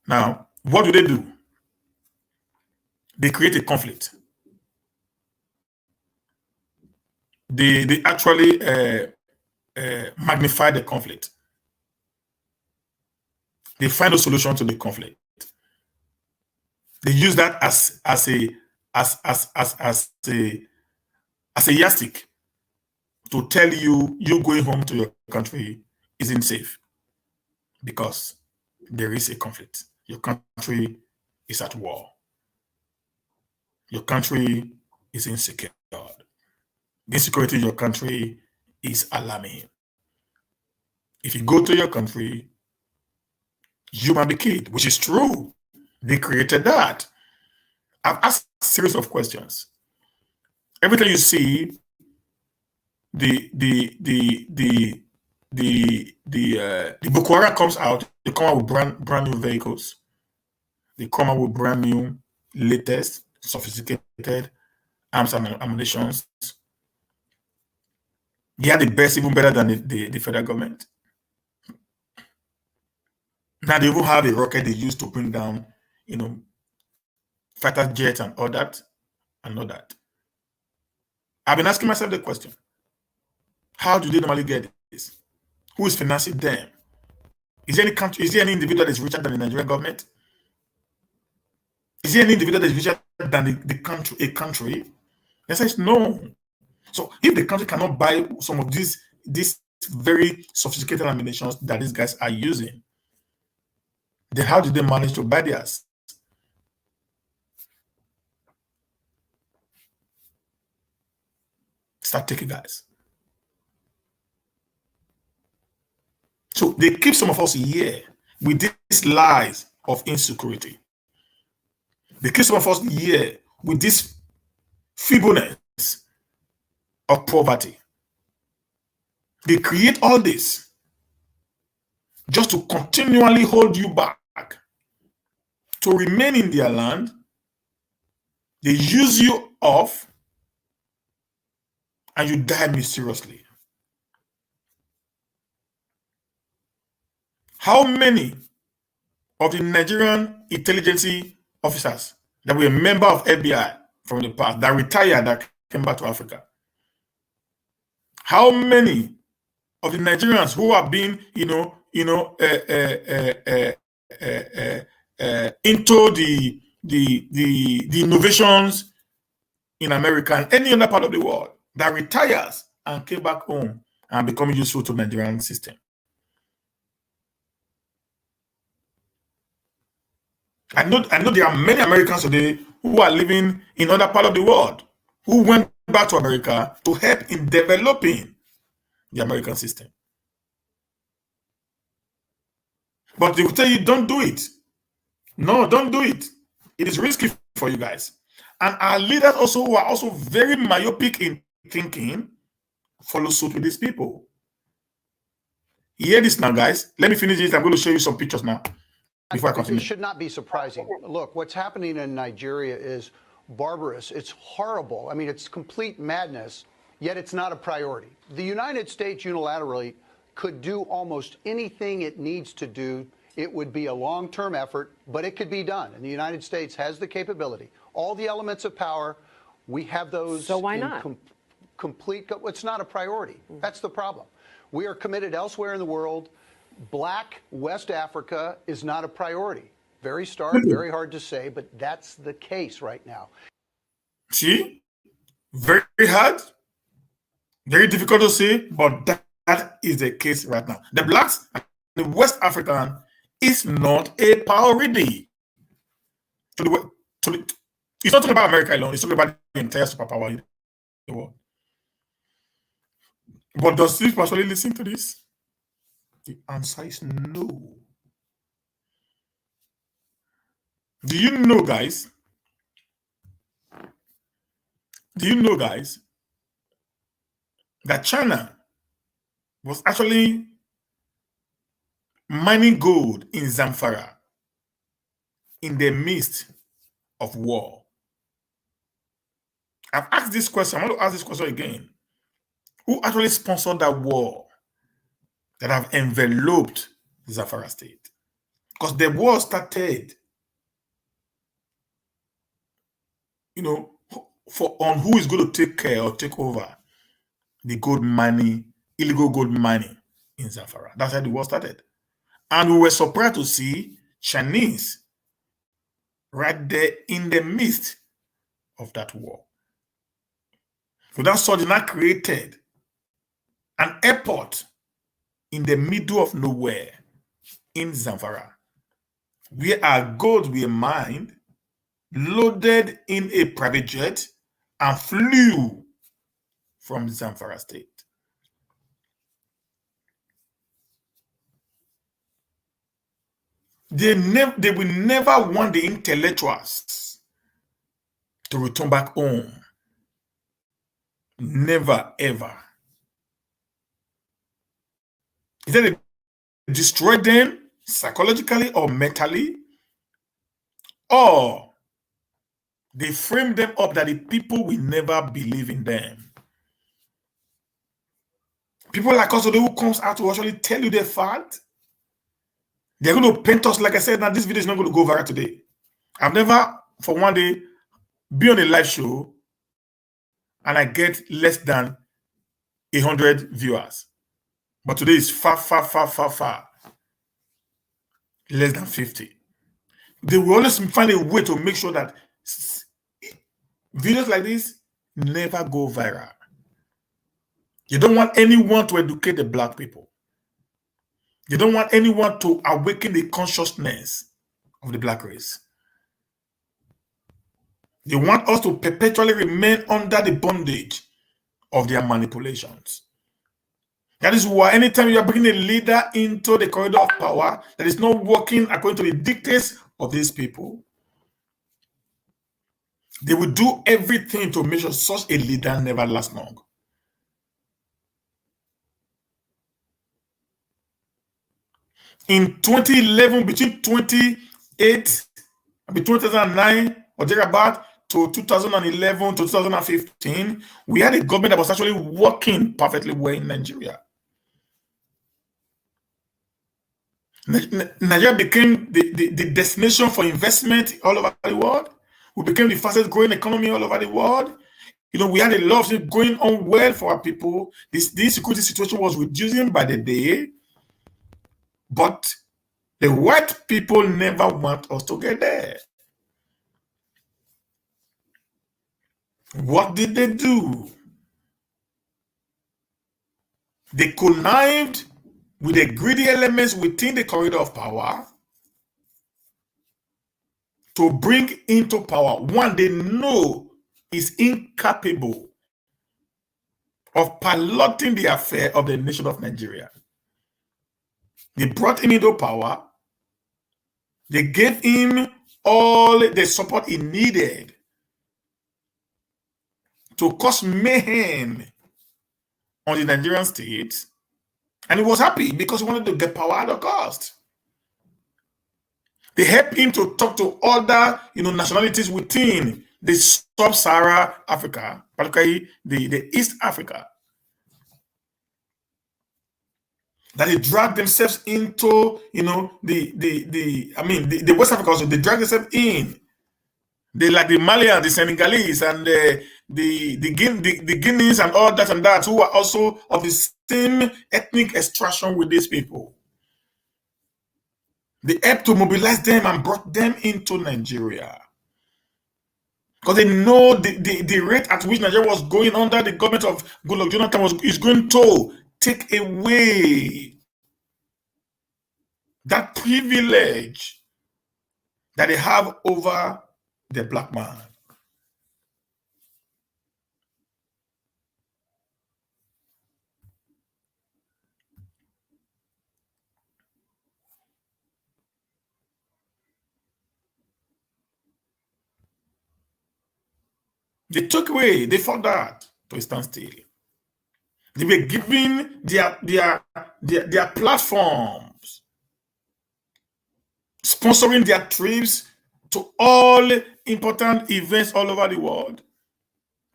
Now, what do? They create a conflict. They actually magnify the conflict. They find a solution to the conflict. They use that as a yardstick to tell you going home to your country isn't safe because there is a conflict. Your country is at war. Your country is insecure. The insecurity in your country is alarming. If you go to your country, you might be killed, which is true. They created that. I've asked a series of questions. Every time you see the Boko Haram comes out, they come out with brand new vehicles. They come out with brand new, latest, sophisticated arms and ammunition. They are the best, even better than the federal government. Now they even have a rocket they use to bring down, fighter jets and all that, I've been asking myself the question: how do they normally get this? Who is financing them? Is there any country? Is there any individual that is richer than the Nigerian government? Is there any individual that is richer than the country? A country? They say no. So if the country cannot buy some of these very sophisticated ammunition that these guys are using, then how did they manage to buy theirs? Start taking, guys. So they keep some of us here with these lies of insecurity. They keep some of us here with this feebleness of poverty. They create all this just to continually hold you back, to remain in their land. They use you off and you die mysteriously. How many of the Nigerian intelligence officers that were a member of FBI from the past that retired, that came back to Africa? How many of the Nigerians who have been, into the innovations in America and any other part of the world that retires and came back home and become useful to the Nigerian system? I know there are many Americans today who are living in other part of the world who went back to America to help in developing the American system. But they will tell you, don't do it. No, don't do it. It is risky for you guys. And our leaders also, who are also very myopic in thinking, follow suit with these people. Hear this now, guys. Let me finish this. I'm going to show you some pictures now before I continue. It should not be surprising. Look, what's happening in Nigeria is barbarous. It's horrible. I mean, it's complete madness, yet it's not a priority. The United States unilaterally could do almost anything it needs to do. It would be a long-term effort, but it could be done. And the United States has the capability. All the elements of power, we have those. So why not? it's not a priority. That's the problem. We are committed elsewhere in the world. Black West Africa is not a priority. Very stark, very hard to say, but that's the case right now. See, very hard, very difficult to say, but that is the case right now. The blacks, the West African, is not a priority. It's not talking about America alone. It's talking about the entire superpower in the world. But does this person really listen to this? The answer is no. Do you know, guys? Do you know, guys, that China was actually mining gold in Zamfara in the midst of war? I've asked this question. I want to ask this question again. Who actually sponsored that war that have enveloped Zamfara state? Because the war started, on who is going to take care or take over the gold mining, illegal gold mining in Zamfara. That's how the war started. And we were surprised to see Chinese right there in the midst of that war. So that suddenly created an airport in the middle of nowhere in Zamfara, where our gold were mined, loaded in a private jet, and flew from Zamfara state. They will never want the intellectuals to return back home. Never, ever. Either they destroy them psychologically or mentally, or they frame them up that the people will never believe in them. People like us who comes out to actually tell you the fact, they're going to paint us. Like I said, now this video is not going to go viral today. I've never, for one day, be on a live show and I get less than 100 viewers. But today is far less than 50. They will always find a way to make sure that videos like this never go viral. You don't want anyone to educate the black people. You don't want anyone to awaken the consciousness of the black race. They want us to perpetually remain under the bondage of their manipulations. That is why anytime you are bringing a leader into the corridor of power that is not working according to the dictates of these people, they will do everything to make sure such a leader never lasts long. In 2011, between 2009 or thereabout to 2011 to 2015, we had a government that was actually working perfectly well in Nigeria. Nigeria became the destination for investment all over the world. We became the fastest growing economy all over the world. We had a lot of things going on well for our people. This security situation was reducing by the day. But the white people never want us to get there. What did they do? They connived with the greedy elements within the corridor of power to bring into power one they know is incapable of piloting the affair of the nation of Nigeria. They brought him into power. They gave him all the support he needed to cause mayhem on the Nigerian state. And he was happy because he wanted to get power at a cost. They helped him to talk to other nationalities within the sub-Saharan Africa, particularly the East Africa, that they dragged themselves into, the West Africa also, they dragged themselves in. They like the Malians, the Senegalese, and the Guineans and all that and that, who are also of the same ethnic extraction with these people. They helped to mobilize them and brought them into Nigeria. Because they know the rate at which Nigeria was going under the government of Goodluck Jonathan is going to take away that privilege that they have over the black man. They took away, they fought that to a standstill. They were giving their platforms, sponsoring their trips to all important events all over the world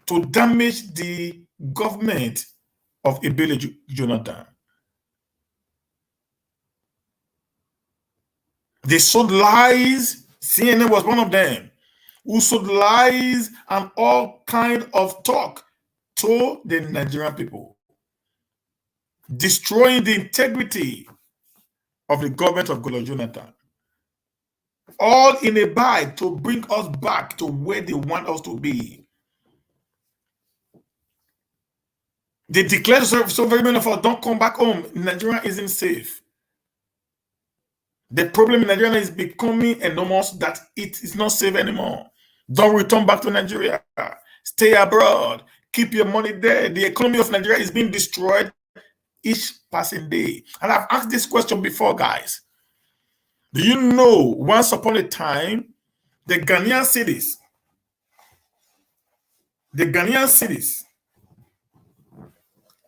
to damage the government of Ebele Jonathan. They sowed lies. CNN was one of them who sowed lies and all kind of talk to the Nigerian people, destroying the integrity of the government of Goodluck Jonathan. All in a bid to bring us back to where they want us to be. They declared so very many of us don't come back home. Nigeria isn't safe. The problem in Nigeria is becoming enormous that it is not safe anymore. Don't return back to Nigeria. Stay abroad. Keep your money there. The economy of Nigeria is being destroyed each passing day. And I've asked this question before, guys. Do you know once upon a time, the Ghanaian cities,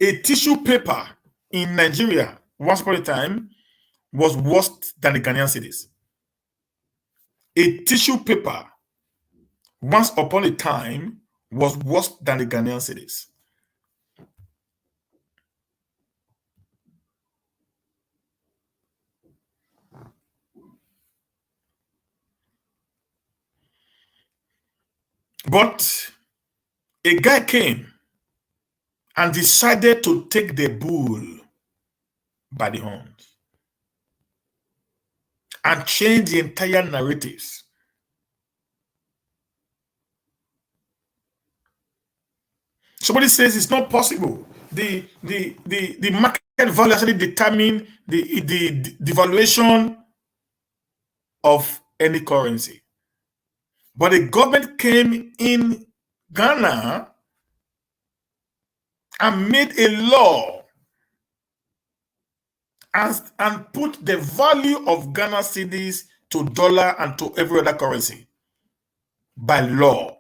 a tissue paper in Nigeria once upon a time was worse than the Ghanaian cities. A tissue paper once upon a time was worse than the Ghanaian cities. But a guy came and decided to take the bull by the horns and change the entire narratives. Somebody says it's not possible. The market value actually determine the valuation of any currency. But the government came in Ghana and made a law and put the value of Ghana cedis to dollar and to every other currency by law.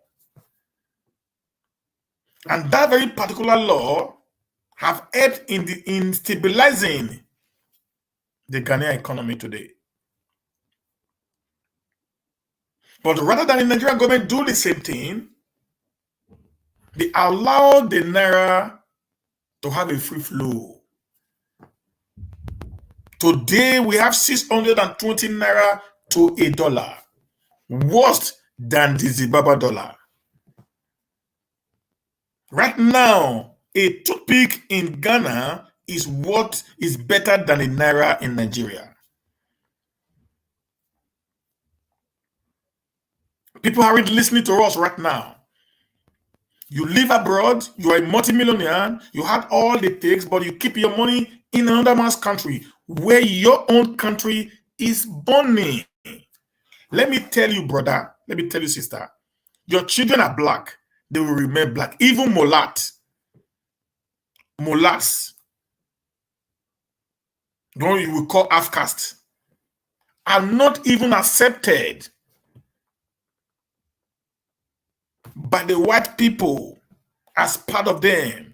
And that very particular law have helped in stabilizing the Ghanaian economy today. But rather than the Nigerian government do the same thing, they allow the Naira to have a free flow. Today, we have 620 Naira to $1, worse than the Zimbabwe dollar. Right now, a toothpick in Ghana is what is better than a Naira in Nigeria. People aren't listening to us right now. You live abroad, you are a multimillionaire, you have all the takes, but you keep your money in another man's country where your own country is burning. Let me tell you, brother, let me tell you, sister, your children are black, they will remain black. Even mullats, what you will call half caste, are not even accepted by the white people as part of them.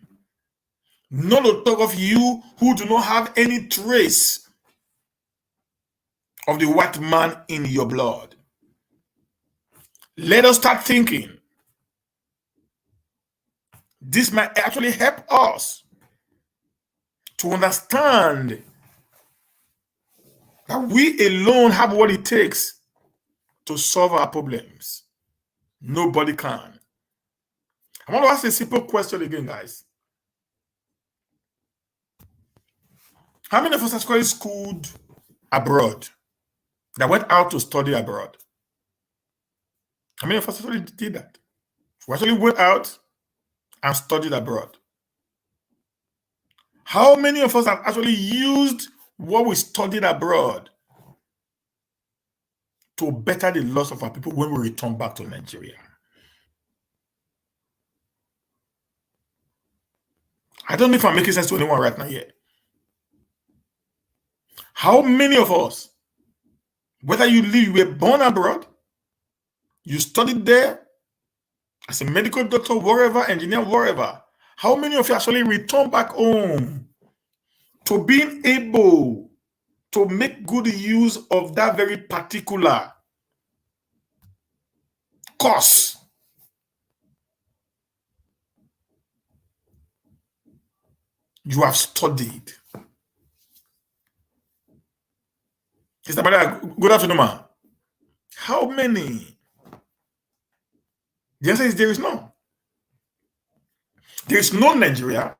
Not to talk of you who do not have any trace of the white man in your blood. Let us start thinking. This might actually help us to understand that we alone have what it takes to solve our problems. Nobody can. I want to ask a simple question again, guys. How many of us actually schooled abroad, that went out to study abroad? How many of us actually did that? We actually went out and studied abroad. How many of us have actually used what we studied abroad to better the loss of our people when we return back to Nigeria? I don't know if I'm making sense to anyone right now yet. How many of us, whether you were born abroad, you studied there as a medical doctor, wherever, engineer, wherever, how many of you actually return back home to being able to make good use of that very particular course you have studied? Mr. Bada, good afternoon, man. How many? The answer is there is none. There is no Nigeria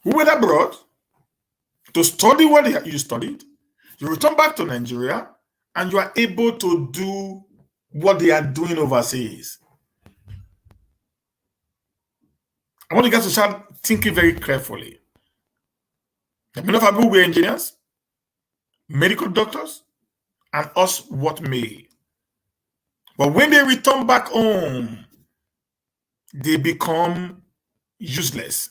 who went abroad to study what you studied. You return back to Nigeria and you are able to do what they are doing overseas. I want you guys to start thinking very carefully. Many of our people were engineers, medical doctors, and us what may. But when they return back home, they become useless.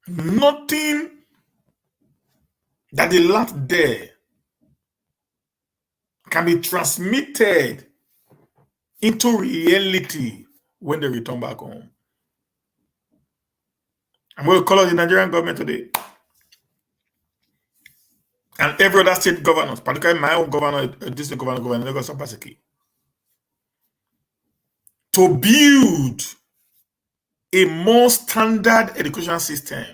Nothing that they learned there can be transmitted into reality when they return back home. I'm going to call out the Nigerian government today and every other state governors, particularly my own governor, district governor, Lagos Obaseki, to build a more standard education system.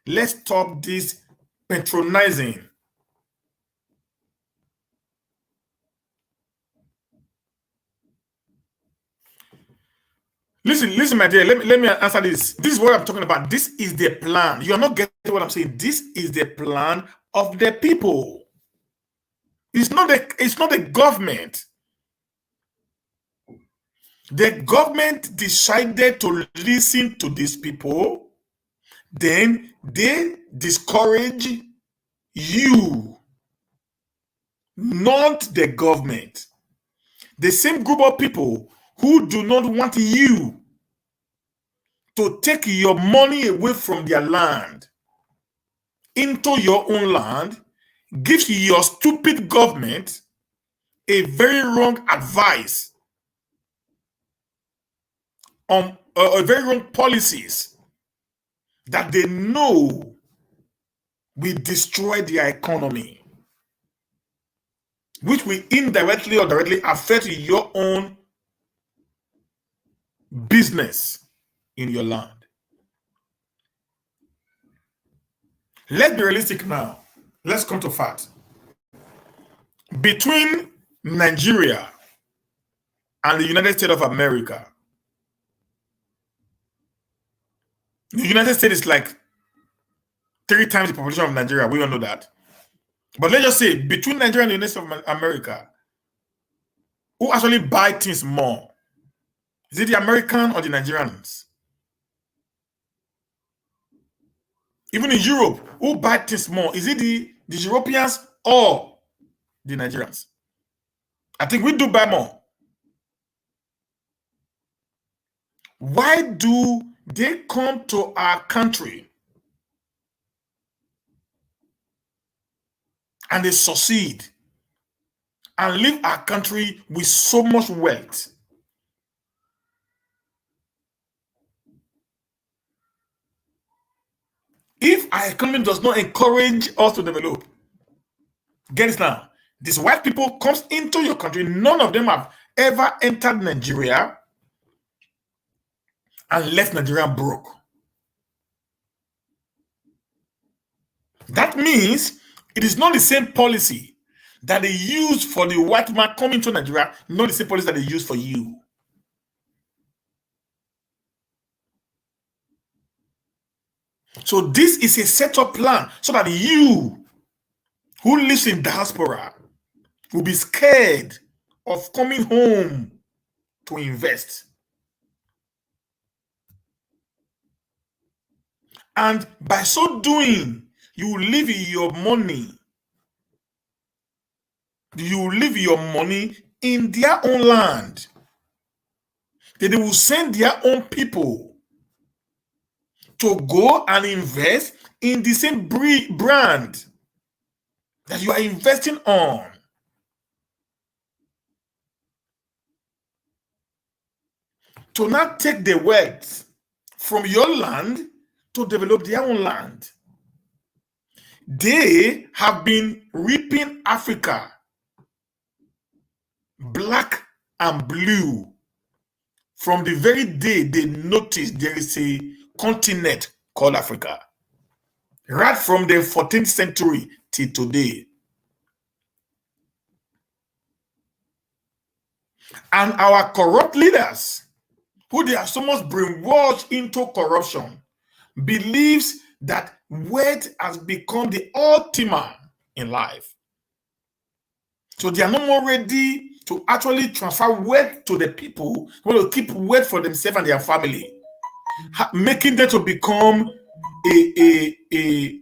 Let's stop this patronizing. Listen, my dear, let me answer this. This is what I'm talking about. This is the plan. You are not getting what I'm saying. This is the plan of the people. It's not the government. The government decided to listen to these people. Then they discourage you, not the government. The same group of people who do not want you to take your money away from their land into your own land gives your stupid government a very wrong advice on very wrong policies that they know will destroy their economy, which will indirectly or directly affect your own business in your land. Let's be realistic now. Let's come to fact. Between Nigeria and the United States of America, the United States is like 3 times the population of Nigeria. We all know that. But let's just say between Nigeria and the United States of America, who actually buy things more? Is it the American or the Nigerians? Even in Europe, who buy things more? Is it the Europeans or the Nigerians? I think we do buy more. Why do they come to our country and they succeed and leave our country with so much wealth? If our economy does not encourage us to develop, get this now, these white people comes into your country, none of them have ever entered Nigeria and left Nigeria broke. That means It is not the same policy that they use for the white man coming to Nigeria, not the same policy that they use for you. So this is a setup plan so that you who lives in diaspora will be scared of coming home to invest. And by so doing, you leave your money. You leave your money in their own land. They will send their own people to go and invest in the same brand that you are investing on. To not take the wealth from your land to develop their own land. They have been reaping Africa black and blue from the very day they noticed there is a continent called Africa. Right from the 14th century till today. And our corrupt leaders, who they are so much brainwashed into corruption, believes that wealth has become the ultimate in life. So they are no more ready to actually transfer wealth to the people who will keep wealth for themselves and their family, making them to become a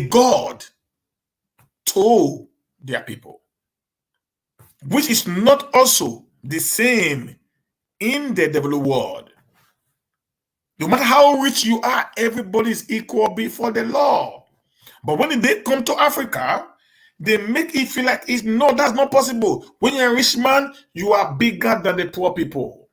god to their people, which is not also the same in the developed world. No matter how rich you are, everybody is equal before the law. But when they come to Africa, they make it feel like no, that's not possible. When you're a rich man, you are bigger than the poor people.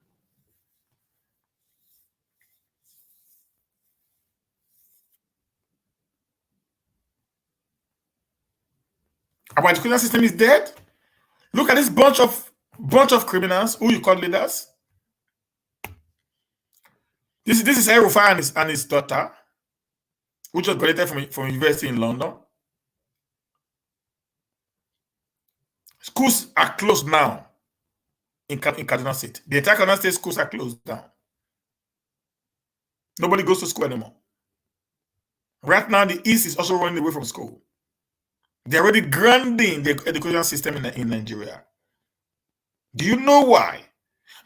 Our education system is dead. Look at this bunch of criminals who you call leaders. This is El-Rufai and his daughter, who just graduated from university in London. Schools are closed now in Kaduna State. The entire Kaduna State schools are closed down. Nobody goes to school anymore. Right now, the East is also running away from school. They're already grounding the education system in Nigeria. Do you know why?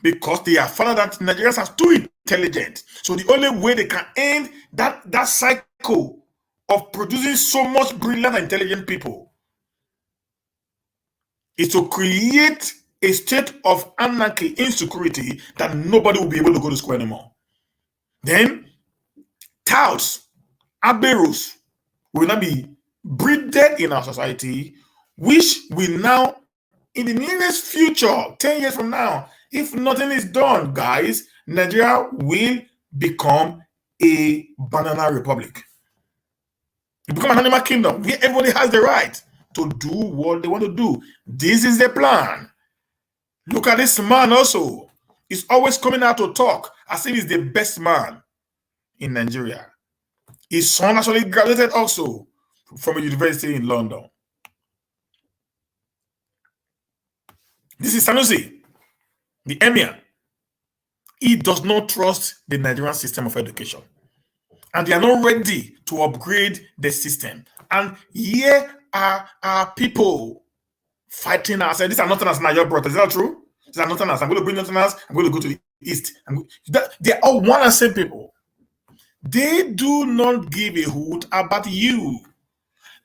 Because they have found that Nigerians are too intelligent. So the only way they can end that cycle of producing so much brilliant and intelligent people is to create a state of anarchy, insecurity, that nobody will be able to go to school anymore. Then, touts, aberos will not be breeded in our society, which will now, in the nearest future, 10 years from now, if nothing is done, guys, Nigeria will become a banana republic. It become an animal kingdom where everybody has the right to do what they want to do. This is the plan. Look at this man also. He's always coming out to talk as if he's the best man in Nigeria. His son actually graduated also from a university in London. This is Sanusi, the emir. He does not trust the Nigerian system of education. And they are not ready to upgrade the system. And here are our people fighting us. These are Northerners now, your brothers. Is that true? These are Northerners. I'm going to bring Northerners. I'm going to go to the East. They are all one and same people. They do not give a hoot about you.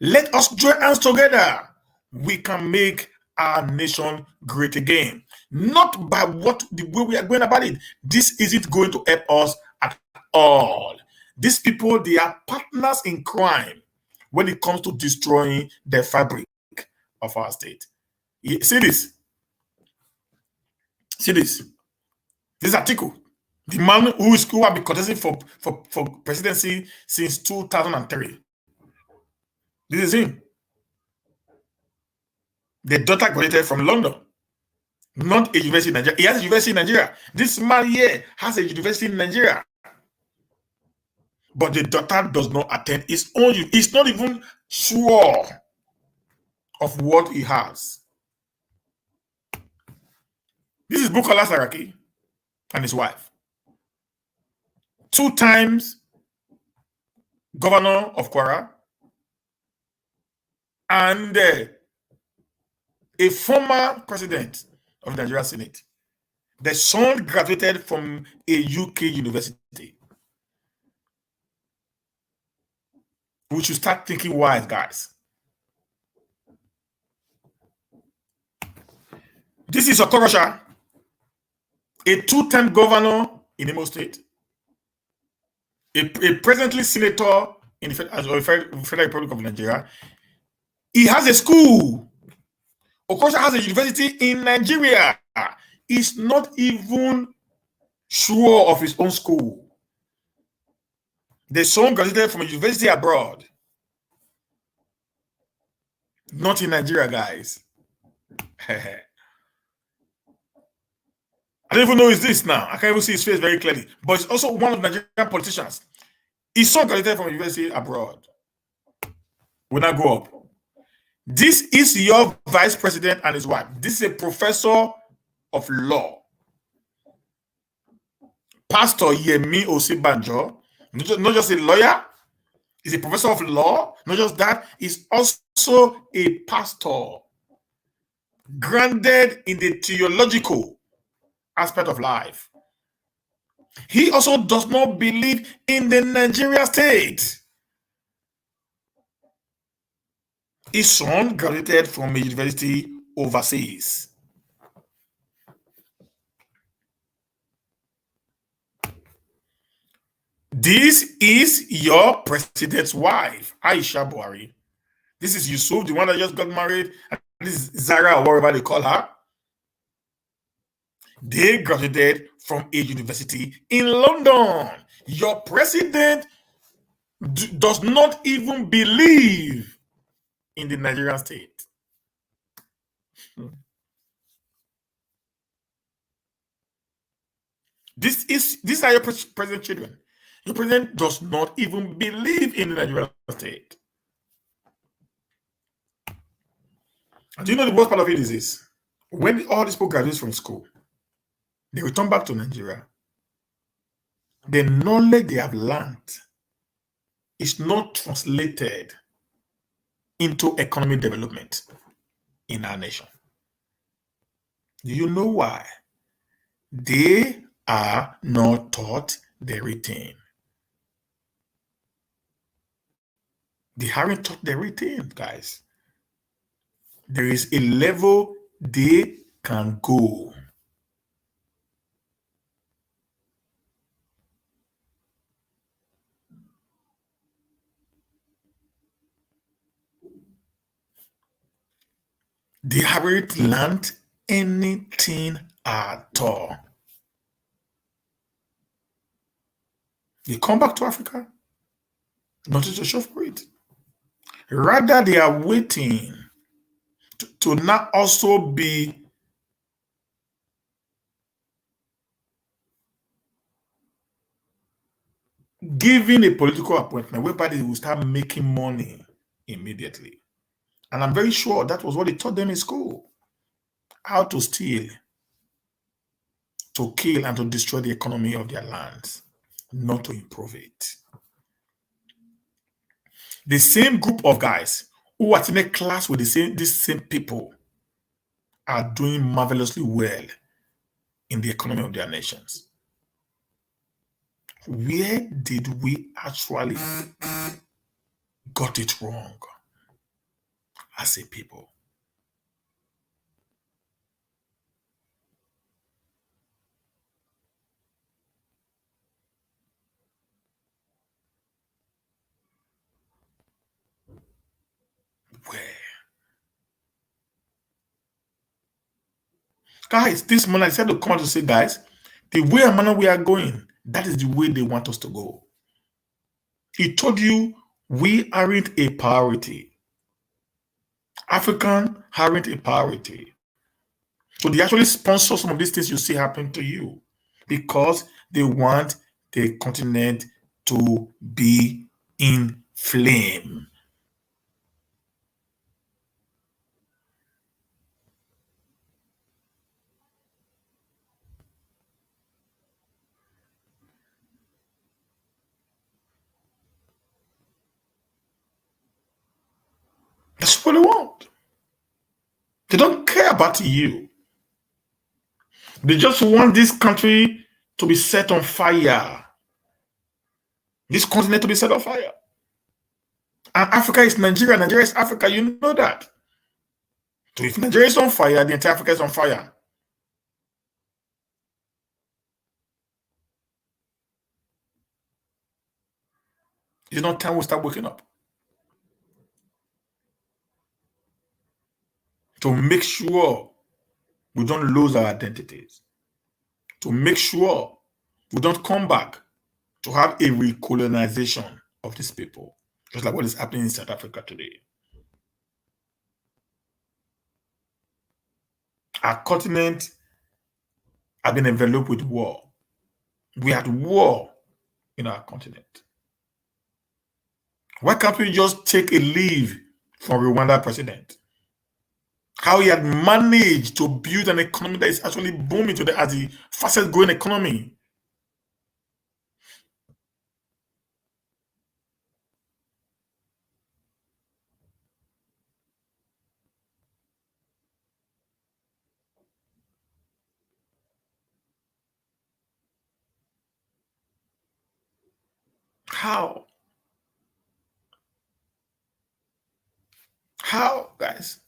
Let us join hands together. We can make our nation great again. Not by the way we are going about it. This isn't going to help us at all. These people, they are partners in crime when it comes to destroying the fabric of our state. See this. See this. This article. The man who has been contesting for presidency since 2003. This is him. The daughter graduated from London, not a university in Nigeria. He has a university in Nigeria. This man here has a university in Nigeria. But the daughter does not attend his own. It's not even sure of what he has. This is Bukola Saraki and his wife. 2 times governor of Kwara and a former president of the Nigerian Senate. The son graduated from a UK university. We should start thinking wise, guys. This is Okorosha, a 2-time governor in Imo State, a presently senator in the Federal Republic of Nigeria. He has a school. Okorosha has a university in Nigeria. He's not even sure of his own school. The son graduated from a university abroad. Not in Nigeria, guys. I don't even know who is this now. I can't even see his face very clearly. But it's also one of the Nigerian politicians. His son graduated from a university abroad. Will not go up. This is your vice president and his wife. This is a professor of law. Pastor Yemi Osibanjo, not just a lawyer, he's a professor of law. Not just that, he's also a pastor, grounded in the theological aspect of life. He also does not believe in the Nigerian state. His son graduated from a university overseas. This is your president's wife, Aisha Buhari. This is Yusuf, the one that just got married. And this is Zara, or whatever they call her. They graduated from a university in London. Your president does not even believe in the Nigerian state. These are your president children. Your president does not even believe in the Nigerian state. And do you know the worst part of it is this? When all these people graduate from school, they return back to Nigeria. The knowledge they have learned is not translated into economic development in our nation. Do you know why? They are not taught, they retain. They haven't taught, they retain, guys. There is a level they can go. They haven't learned anything at all. They come back to Africa, not to show for it. Rather, they are waiting to now also be given a political appointment whereby they will start making money immediately. And I'm very sure that was what they taught them in school. How to steal, to kill, and to destroy the economy of their lands, not to improve it. The same group of guys who are in a class with these same people are doing marvelously well in the economy of their nations. Where did we actually got it wrong as a people? Where? Guys, this man, I said to come out to say, guys, the way and manner we are going, that is the way they want us to go. He told you we aren't a priority. African aren't a priority. So they actually sponsor some of these things you see happen to you because they want the continent to be in flame. That's what they want. They don't care about you. They just want this country to be set on fire. This continent to be set on fire. And Africa is Nigeria. Nigeria is Africa. You know that. So if Nigeria is on fire, the entire Africa is on fire. It's not time we start waking up. To make sure we don't lose our identities. To make sure we don't come back to have a recolonization of these people. Just like what is happening in South Africa today. Our continent has been enveloped with war. We had war in our continent. Why can't we just take a leave from Rwanda president? How he had managed to build an economy that is actually booming today as the fastest growing economy. How? How, guys?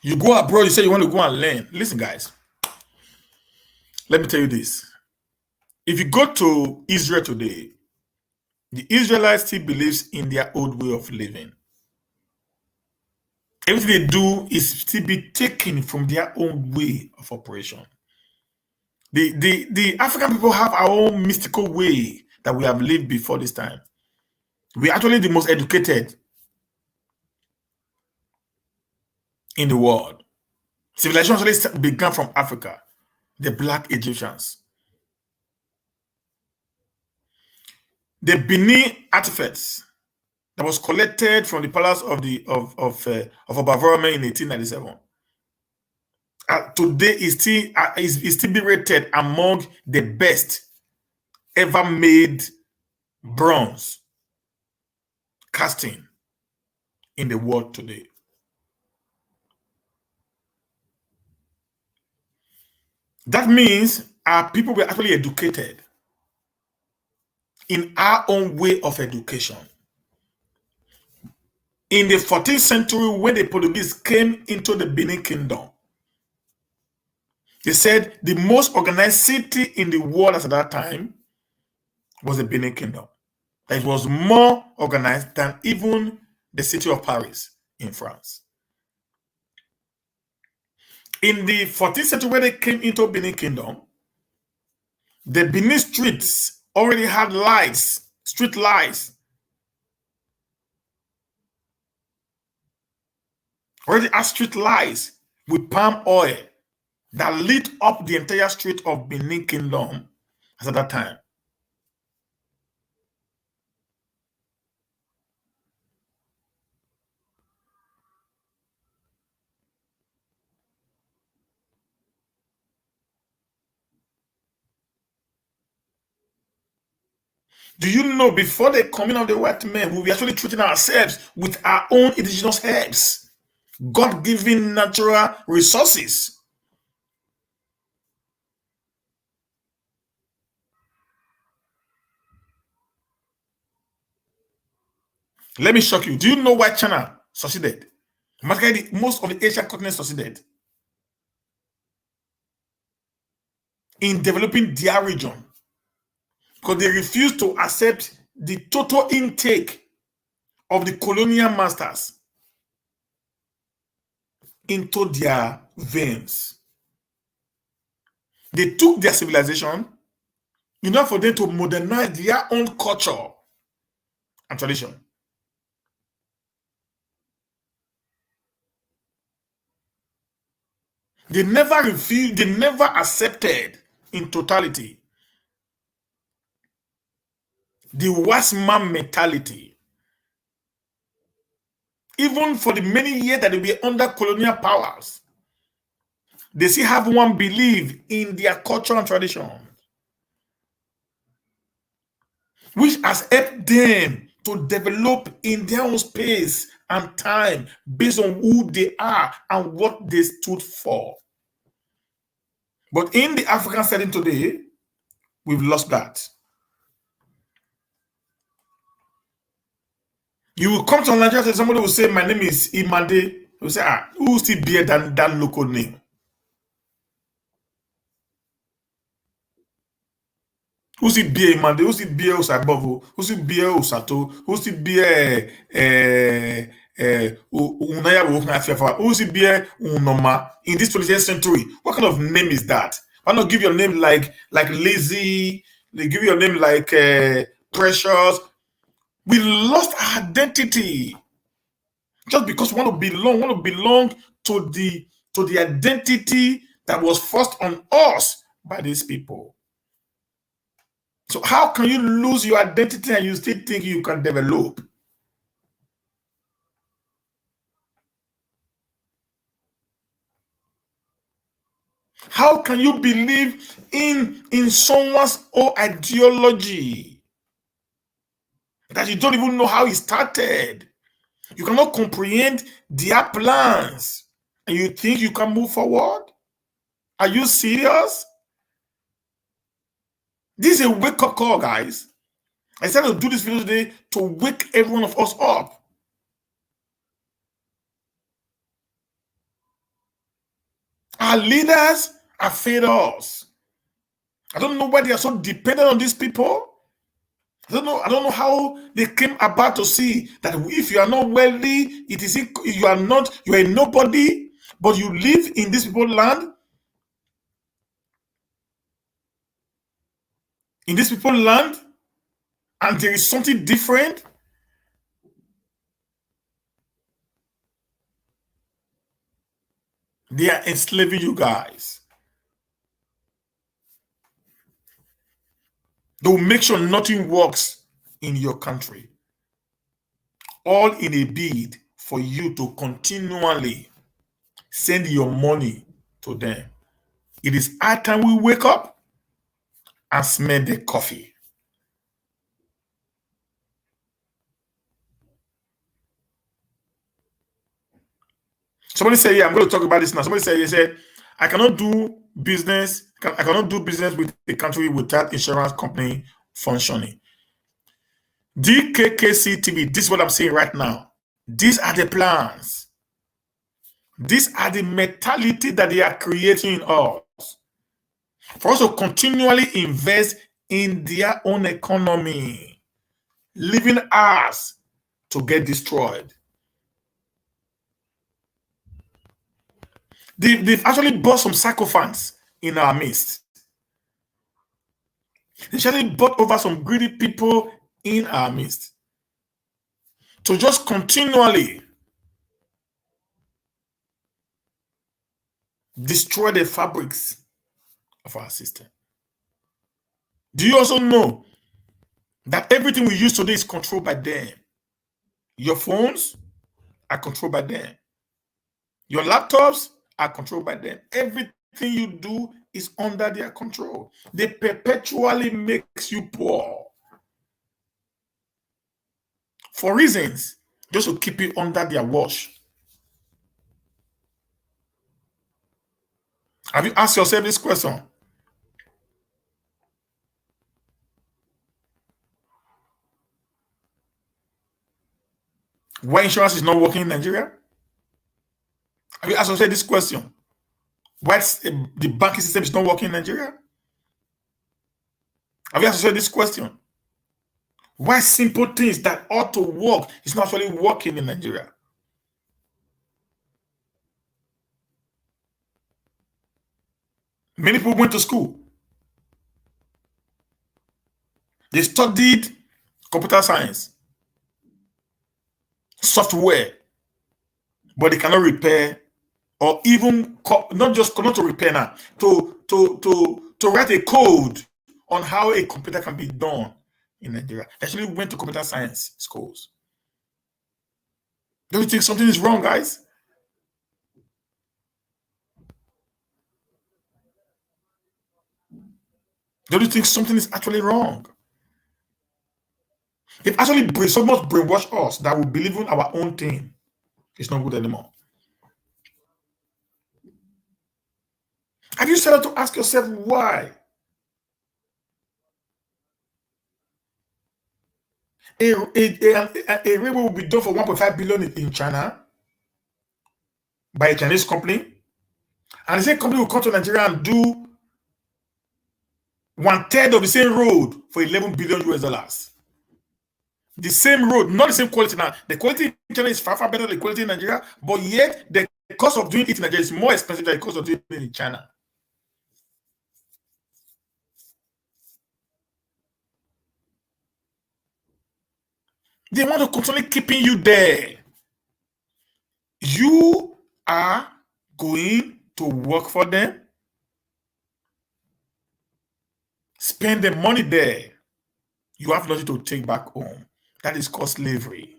You go abroad, you say you want to go and learn. Listen, guys. Let me tell you this. If you go to Israel today, the Israelites still believes in their old way of living. Everything they do is still be taken from their own way of operation. The African people have our own mystical way that we have lived before this time. We're actually the most educated in the world. Civilization actually began from Africa, the black Egyptians. The Benin artifacts that was collected from the palace of Obavorome in 1897. Today is still be rated among the best ever made bronze casting in the world today. That means our people were actually educated in our own way of education. In the 14th century, when the Portuguese came into the Benin Kingdom, they said the most organized city in the world at that time was the Benin Kingdom. That it was more organized than even the city of Paris in France. In the 14th century, when they came into Benin Kingdom, the Benin streets already had lights, street lights. Already had street lights with palm oil that lit up the entire street of Benin Kingdom at that time. Do you know before the coming of the white men, we were actually treating ourselves with our own indigenous herbs, God-given natural resources? Let me shock you. Do you know why China succeeded? Most of the Asian continent succeeded in developing their region because they refused to accept the total intake of the colonial masters into their veins. They took their civilization in order for them to modernize their own culture and tradition. They never refused, they never accepted in totality the white man mentality. Even for the many years that they were under colonial powers, they still have one belief in their culture and tradition, which has helped them to develop in their own space and time based on who they are and what they stood for. But in the African setting today, we've lost that. You will come to Nigeria and somebody will say, my name is Imade. You say, who still bear that local name? Who still bear Imade? Who still bear Osabovo? Who still bear Osato? Who still bear Unaya Wofnafiafa? Who still bear Unoma in this 20th century? What kind of name is that? Why not give your name like Lazy? They give your name like Precious. We lost our identity just because we want to belong to the identity that was forced on us by these people. So how can you lose your identity and you still think you can develop? How can you believe in someone's own ideology that you don't even know how it started? You cannot comprehend their plans and you think you can move forward? Are you serious? This is a wake-up call, guys. I decided to do this video today to wake every one of us up. Our leaders have failed us. I don't know why they are so dependent on these people. I don't know how they came about to see that if you are not wealthy, you are a nobody, but you live in this people's land. In this people's land, and there is something different. They are enslaving you guys. They will make sure nothing works in your country. All in a bid for you to continually send your money to them. It is high time we wake up and smell the coffee. Somebody say, yeah, I'm going to talk about this now. Somebody said, I cannot do business with a country without insurance company functioning. DKKC TV, this is what I'm saying right now. These are the plans. These are the mentality that they are creating in us. For us to continually invest in their own economy, leaving us to get destroyed. They've actually bought some sycophants in our midst. They actually bought over some greedy people in our midst to just continually destroy the fabrics of our system. Do you also know that everything we use today is controlled by them? Your phones are controlled by them. Your laptops are controlled by them. Everything you do is under their control. They perpetually makes you poor for reasons just to keep you under their watch. Have you asked yourself this question? Why insurance is not working in Nigeria? Have you asked yourself this question? Why the banking system is not working in Nigeria? Have you asked yourself this question? Why simple things that ought to work is not actually working in Nigeria? Many people went to school. They studied computer science, software, but they cannot repair or even not to repair now, to write a code on how a computer can be done in Nigeria. They actually went to computer science schools. Don't you think something is wrong, guys? Don't you think something is actually wrong? They've actually so much brainwashed us that we believe in our own thing. It's not good anymore. Have you started to ask yourself why? A railway will be done for 1.5 billion in China by a Chinese company, and the same company will come to Nigeria and do one third of the same road for 11 billion US dollars. The same road, not the same quality now. The quality in China is far, far better than the quality in Nigeria, but yet the cost of doing it in Nigeria is more expensive than the cost of doing it in China. They want to constantly keeping you there. You are going to work for them, spend the money there. You have nothing to take back home. That is called slavery.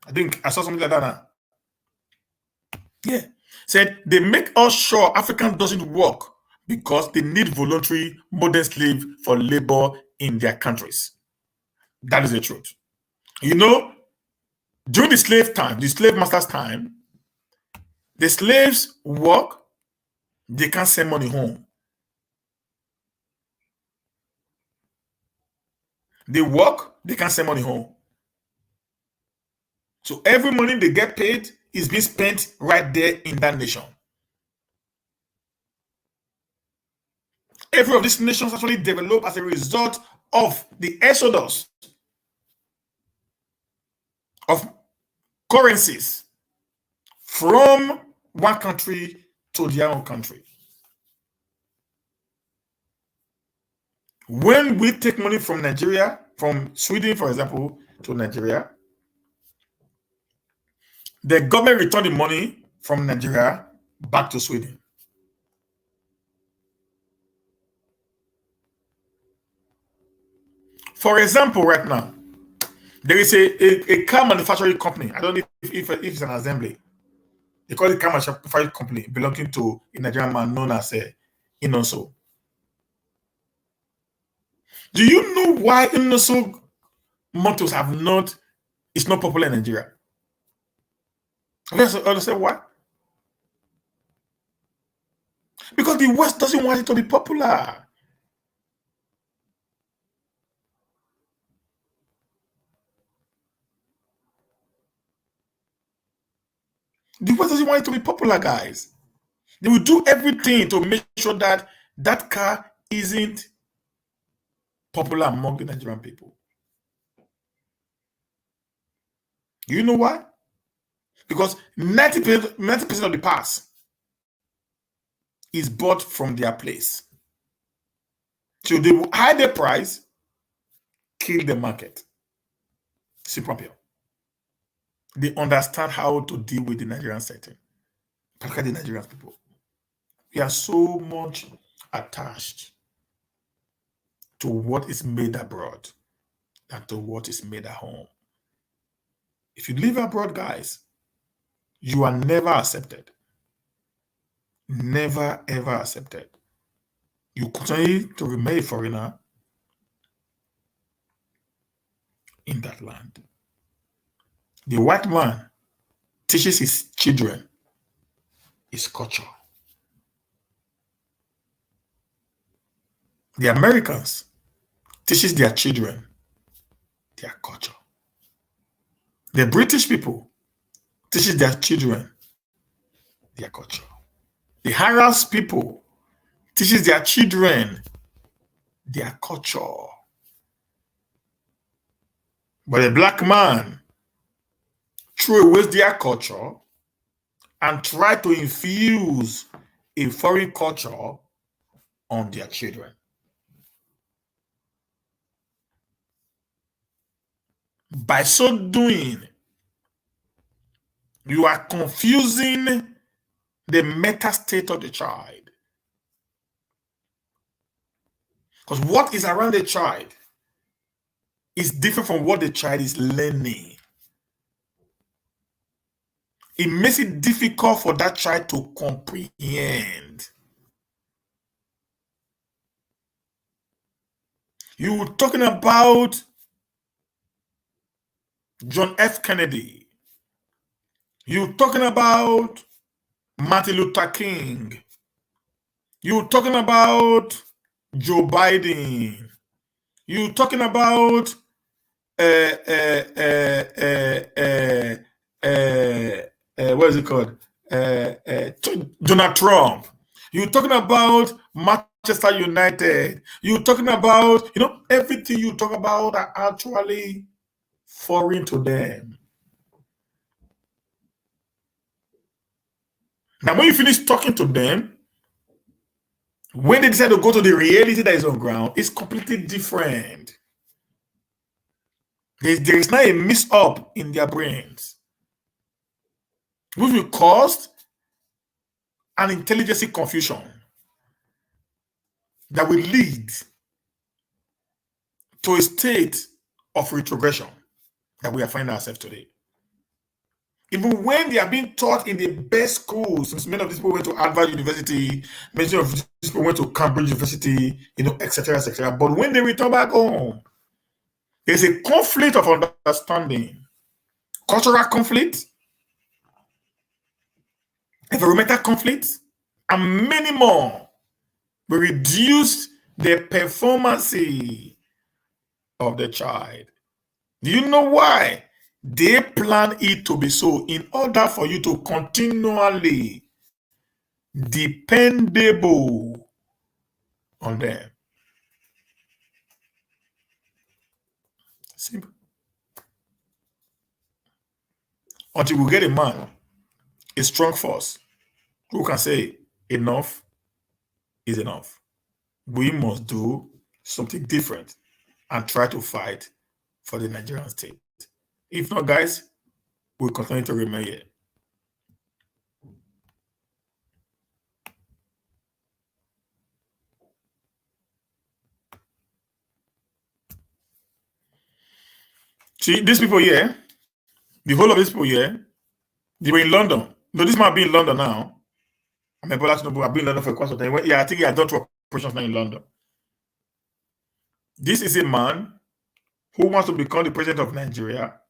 I think I saw something like that now. Yeah. Said they make us sure African doesn't work because they need voluntary modern slave for labor in their countries. That is the truth. You know, during the slave time, the slave master's time, the slaves work, they can't send money home. They work, they can't send money home. So every money they get paid is being spent right there in that nation. Every of these nations actually developed as a result of the exodus of currencies from one country to the other country. When we take money from Nigeria, from Sweden, for example, to Nigeria, the government return the money from Nigeria back to Sweden. For example, right now, there is a car manufacturing company. I don't know if it's an assembly. They call it car manufacturing company belonging to a Nigerian man known as Inoso. Do you know why Inoso motors it's not popular in Nigeria? Let's understand why. Because the West doesn't want it to be popular. The West doesn't want it to be popular, guys. They will do everything to make sure that that car isn't popular among the Nigerian people. You know why? Because 90% of the parts is bought from their place. So they will hide the price, kill the market. Simple. They understand how to deal with the Nigerian setting, particularly the Nigerian people. We are so much attached to what is made abroad than to what is made at home. If you live abroad, guys, you are never accepted. Never ever accepted. You continue to remain a foreigner in that land. The white man teaches his children his culture. The Americans teaches their children their culture. The British people teaches their children their culture. The Arab people teaches their children their culture. But the black man threw away their culture and tried to infuse a foreign culture on their children. By so doing, you are confusing the mental state of the child. Because what is around the child is different from what the child is learning. It makes it difficult for that child to comprehend. You were talking about John F. Kennedy. You're talking about Martin Luther King. You're talking about Joe Biden. You're talking about what is it called? Donald Trump. You're talking about Manchester United. You're talking about, everything you talk about are actually foreign to them. Now, when you finish talking to them, when they decide to go to the reality that is on ground, it's completely different. There is not a mix up in their brains, which will cause an intelligence confusion that will lead to a state of retrogression that we are finding ourselves today. Even when they are being taught in the best schools, since many of these people went to Harvard University, many of these people went to Cambridge University, etc., etc. But when they return back home, there's a conflict of understanding, cultural conflict, environmental conflict, and many more will reduce the performance of the child. Do you know why? They plan it to be so in order for you to continually dependable on them. Simple. Until we get a man, a strong force, who can say enough is enough. We must do something different and try to fight for the Nigerian state. If not, guys, we'll continue to remain here. See, these people here, the whole of these people here, they were in London. No, this might be in London now. I mean, Bola Tinubu, I've been in London for quite some time. Yeah, I think he had done 2 operations now in London. This is a man who wants to become the president of Nigeria,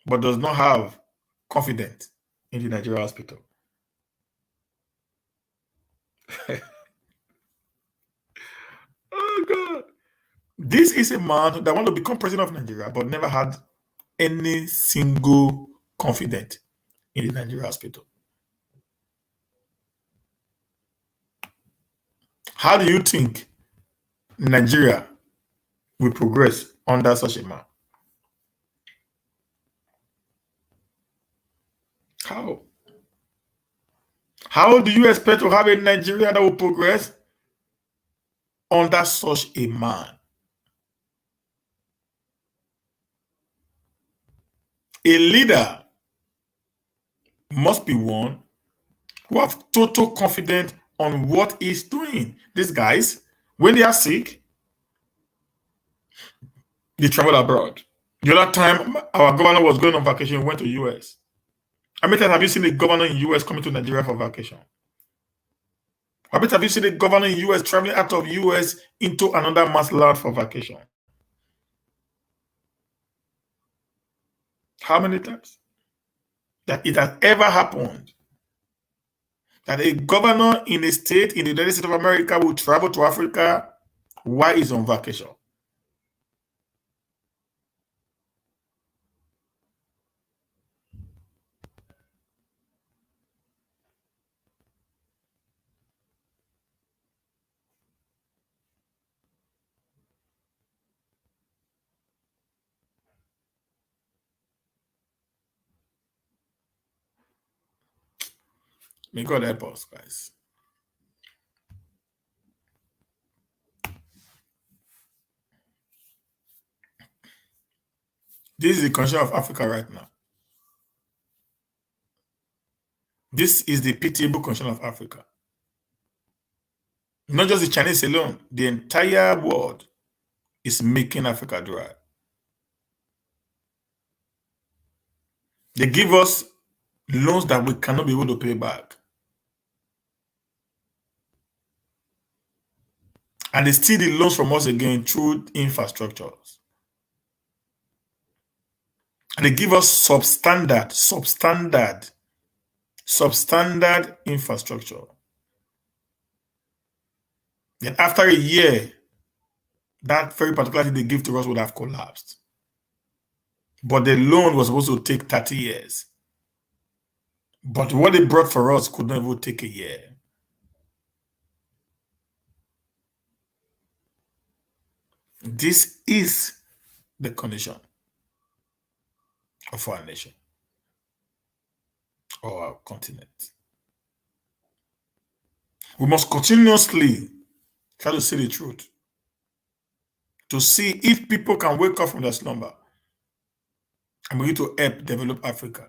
but does not have confidence in the Nigeria hospital. Oh, God. This is a man that wants to become president of Nigeria, but never had any single confidence in the Nigeria hospital. How do you think Nigeria will progress under such a man? How? How do you expect to have a Nigeria that will progress under such a man? A leader must be one who have total confidence on what he's doing. These guys, when they are sick, they travel abroad. The other time our governor was going on vacation, went to US. How many times have you seen a governor in US coming to Nigeria for vacation? How many times have you seen a governor in US traveling out of US into another man's land for vacation? How many times? That it has ever happened that a governor in a state in the United States of America will travel to Africa while he's on vacation. May God help us, guys. This is the condition of Africa right now. This is the pitiable condition of Africa. Not just the Chinese alone, the entire world is making Africa dry. They give us loans that we cannot be able to pay back. And they steal the loans from us again through infrastructures. And they give us substandard infrastructure. Then after a year, that very particular thing they give to us would have collapsed. But the loan was supposed to take 30 years. But what they brought for us could not even take a year. This is the condition of our nation or our continent. We must continuously try to see the truth, to see if people can wake up from their slumber and begin to help develop Africa.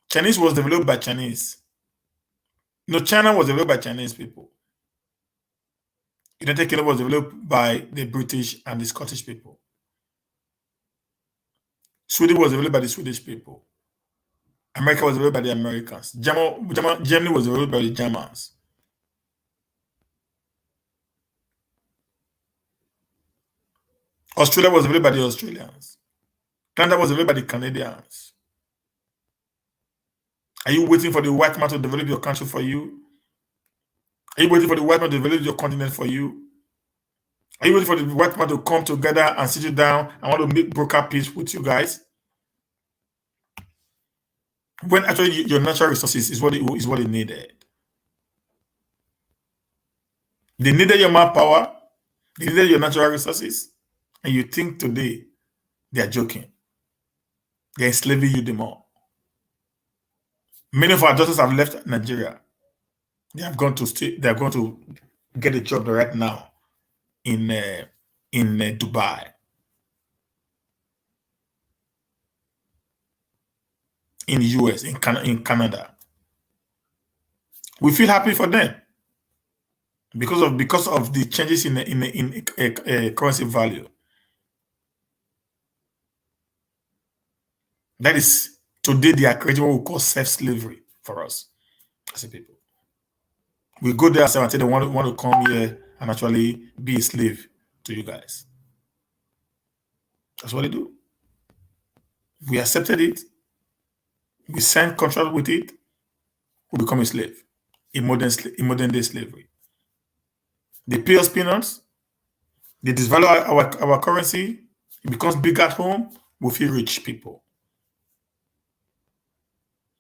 Chinese was developed by Chinese. No, China was developed by Chinese people. United Kingdom was developed by the British and the Scottish people. Sweden was developed by the Swedish people. America was developed by the Americans. Germany was developed by the Germans. Australia was developed by the Australians. Canada was developed by the Canadians. Are you waiting for the white man to develop your country for you? Are you waiting for the white man to develop your continent for you? Are you waiting for the white man to come together and sit you down and want to make broker peace with you guys? When actually your natural resources is what they needed. They needed your manpower, they needed your natural resources, and you think today they are joking. They're enslaving you the more. Many of our daughters have left Nigeria. They have gone to stay. They are going to get a job right now in Dubai, in the US, in Canada. We feel happy for them because of the changes in currency value. That is today they are creating what we call self-slavery for us as a people. We go there and say they want to come here and actually be a slave to you guys. That's what they do. We accepted it. We signed contract with it. We become a slave, a modern day slavery. They pay us peanuts. They disvalue our currency. It becomes big at home. We feel rich people.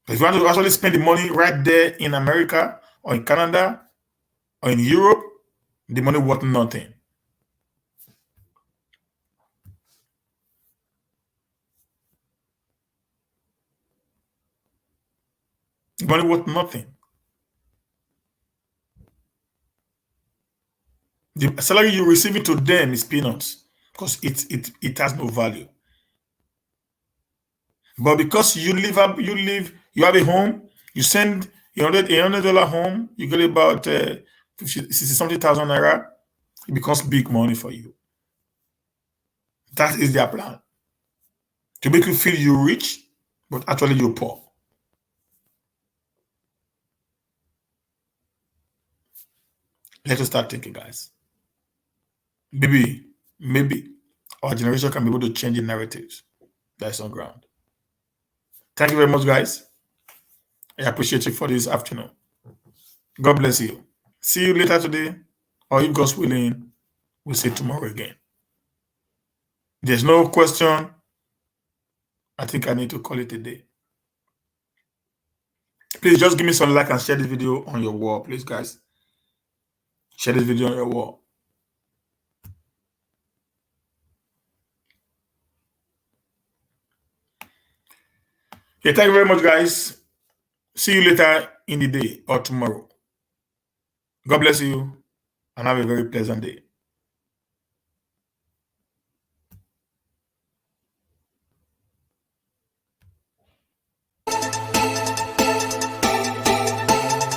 But if you want to actually spend the money right there in America or in Canada or in Europe, the money worth nothing. The money worth nothing. The salary you receive to them is peanuts because it has no value. But because you have a home, you send $100 home, you get about 60-something thousand naira, it becomes big money for you. That is their plan. To make you feel you're rich, but actually you're poor. Let us start thinking, guys. Maybe our generation can be able to change the narratives that's on ground. Thank you very much, guys. I appreciate you for this afternoon. God bless you. See you later today, or if God's willing, we'll see you tomorrow again. There's no question. I think I need to call it a day. Please just give me some like and share this video on your wall, please, guys. Share this video on your wall. Okay, thank you very much, guys. See you later in the day or tomorrow. God bless you and have a very pleasant day.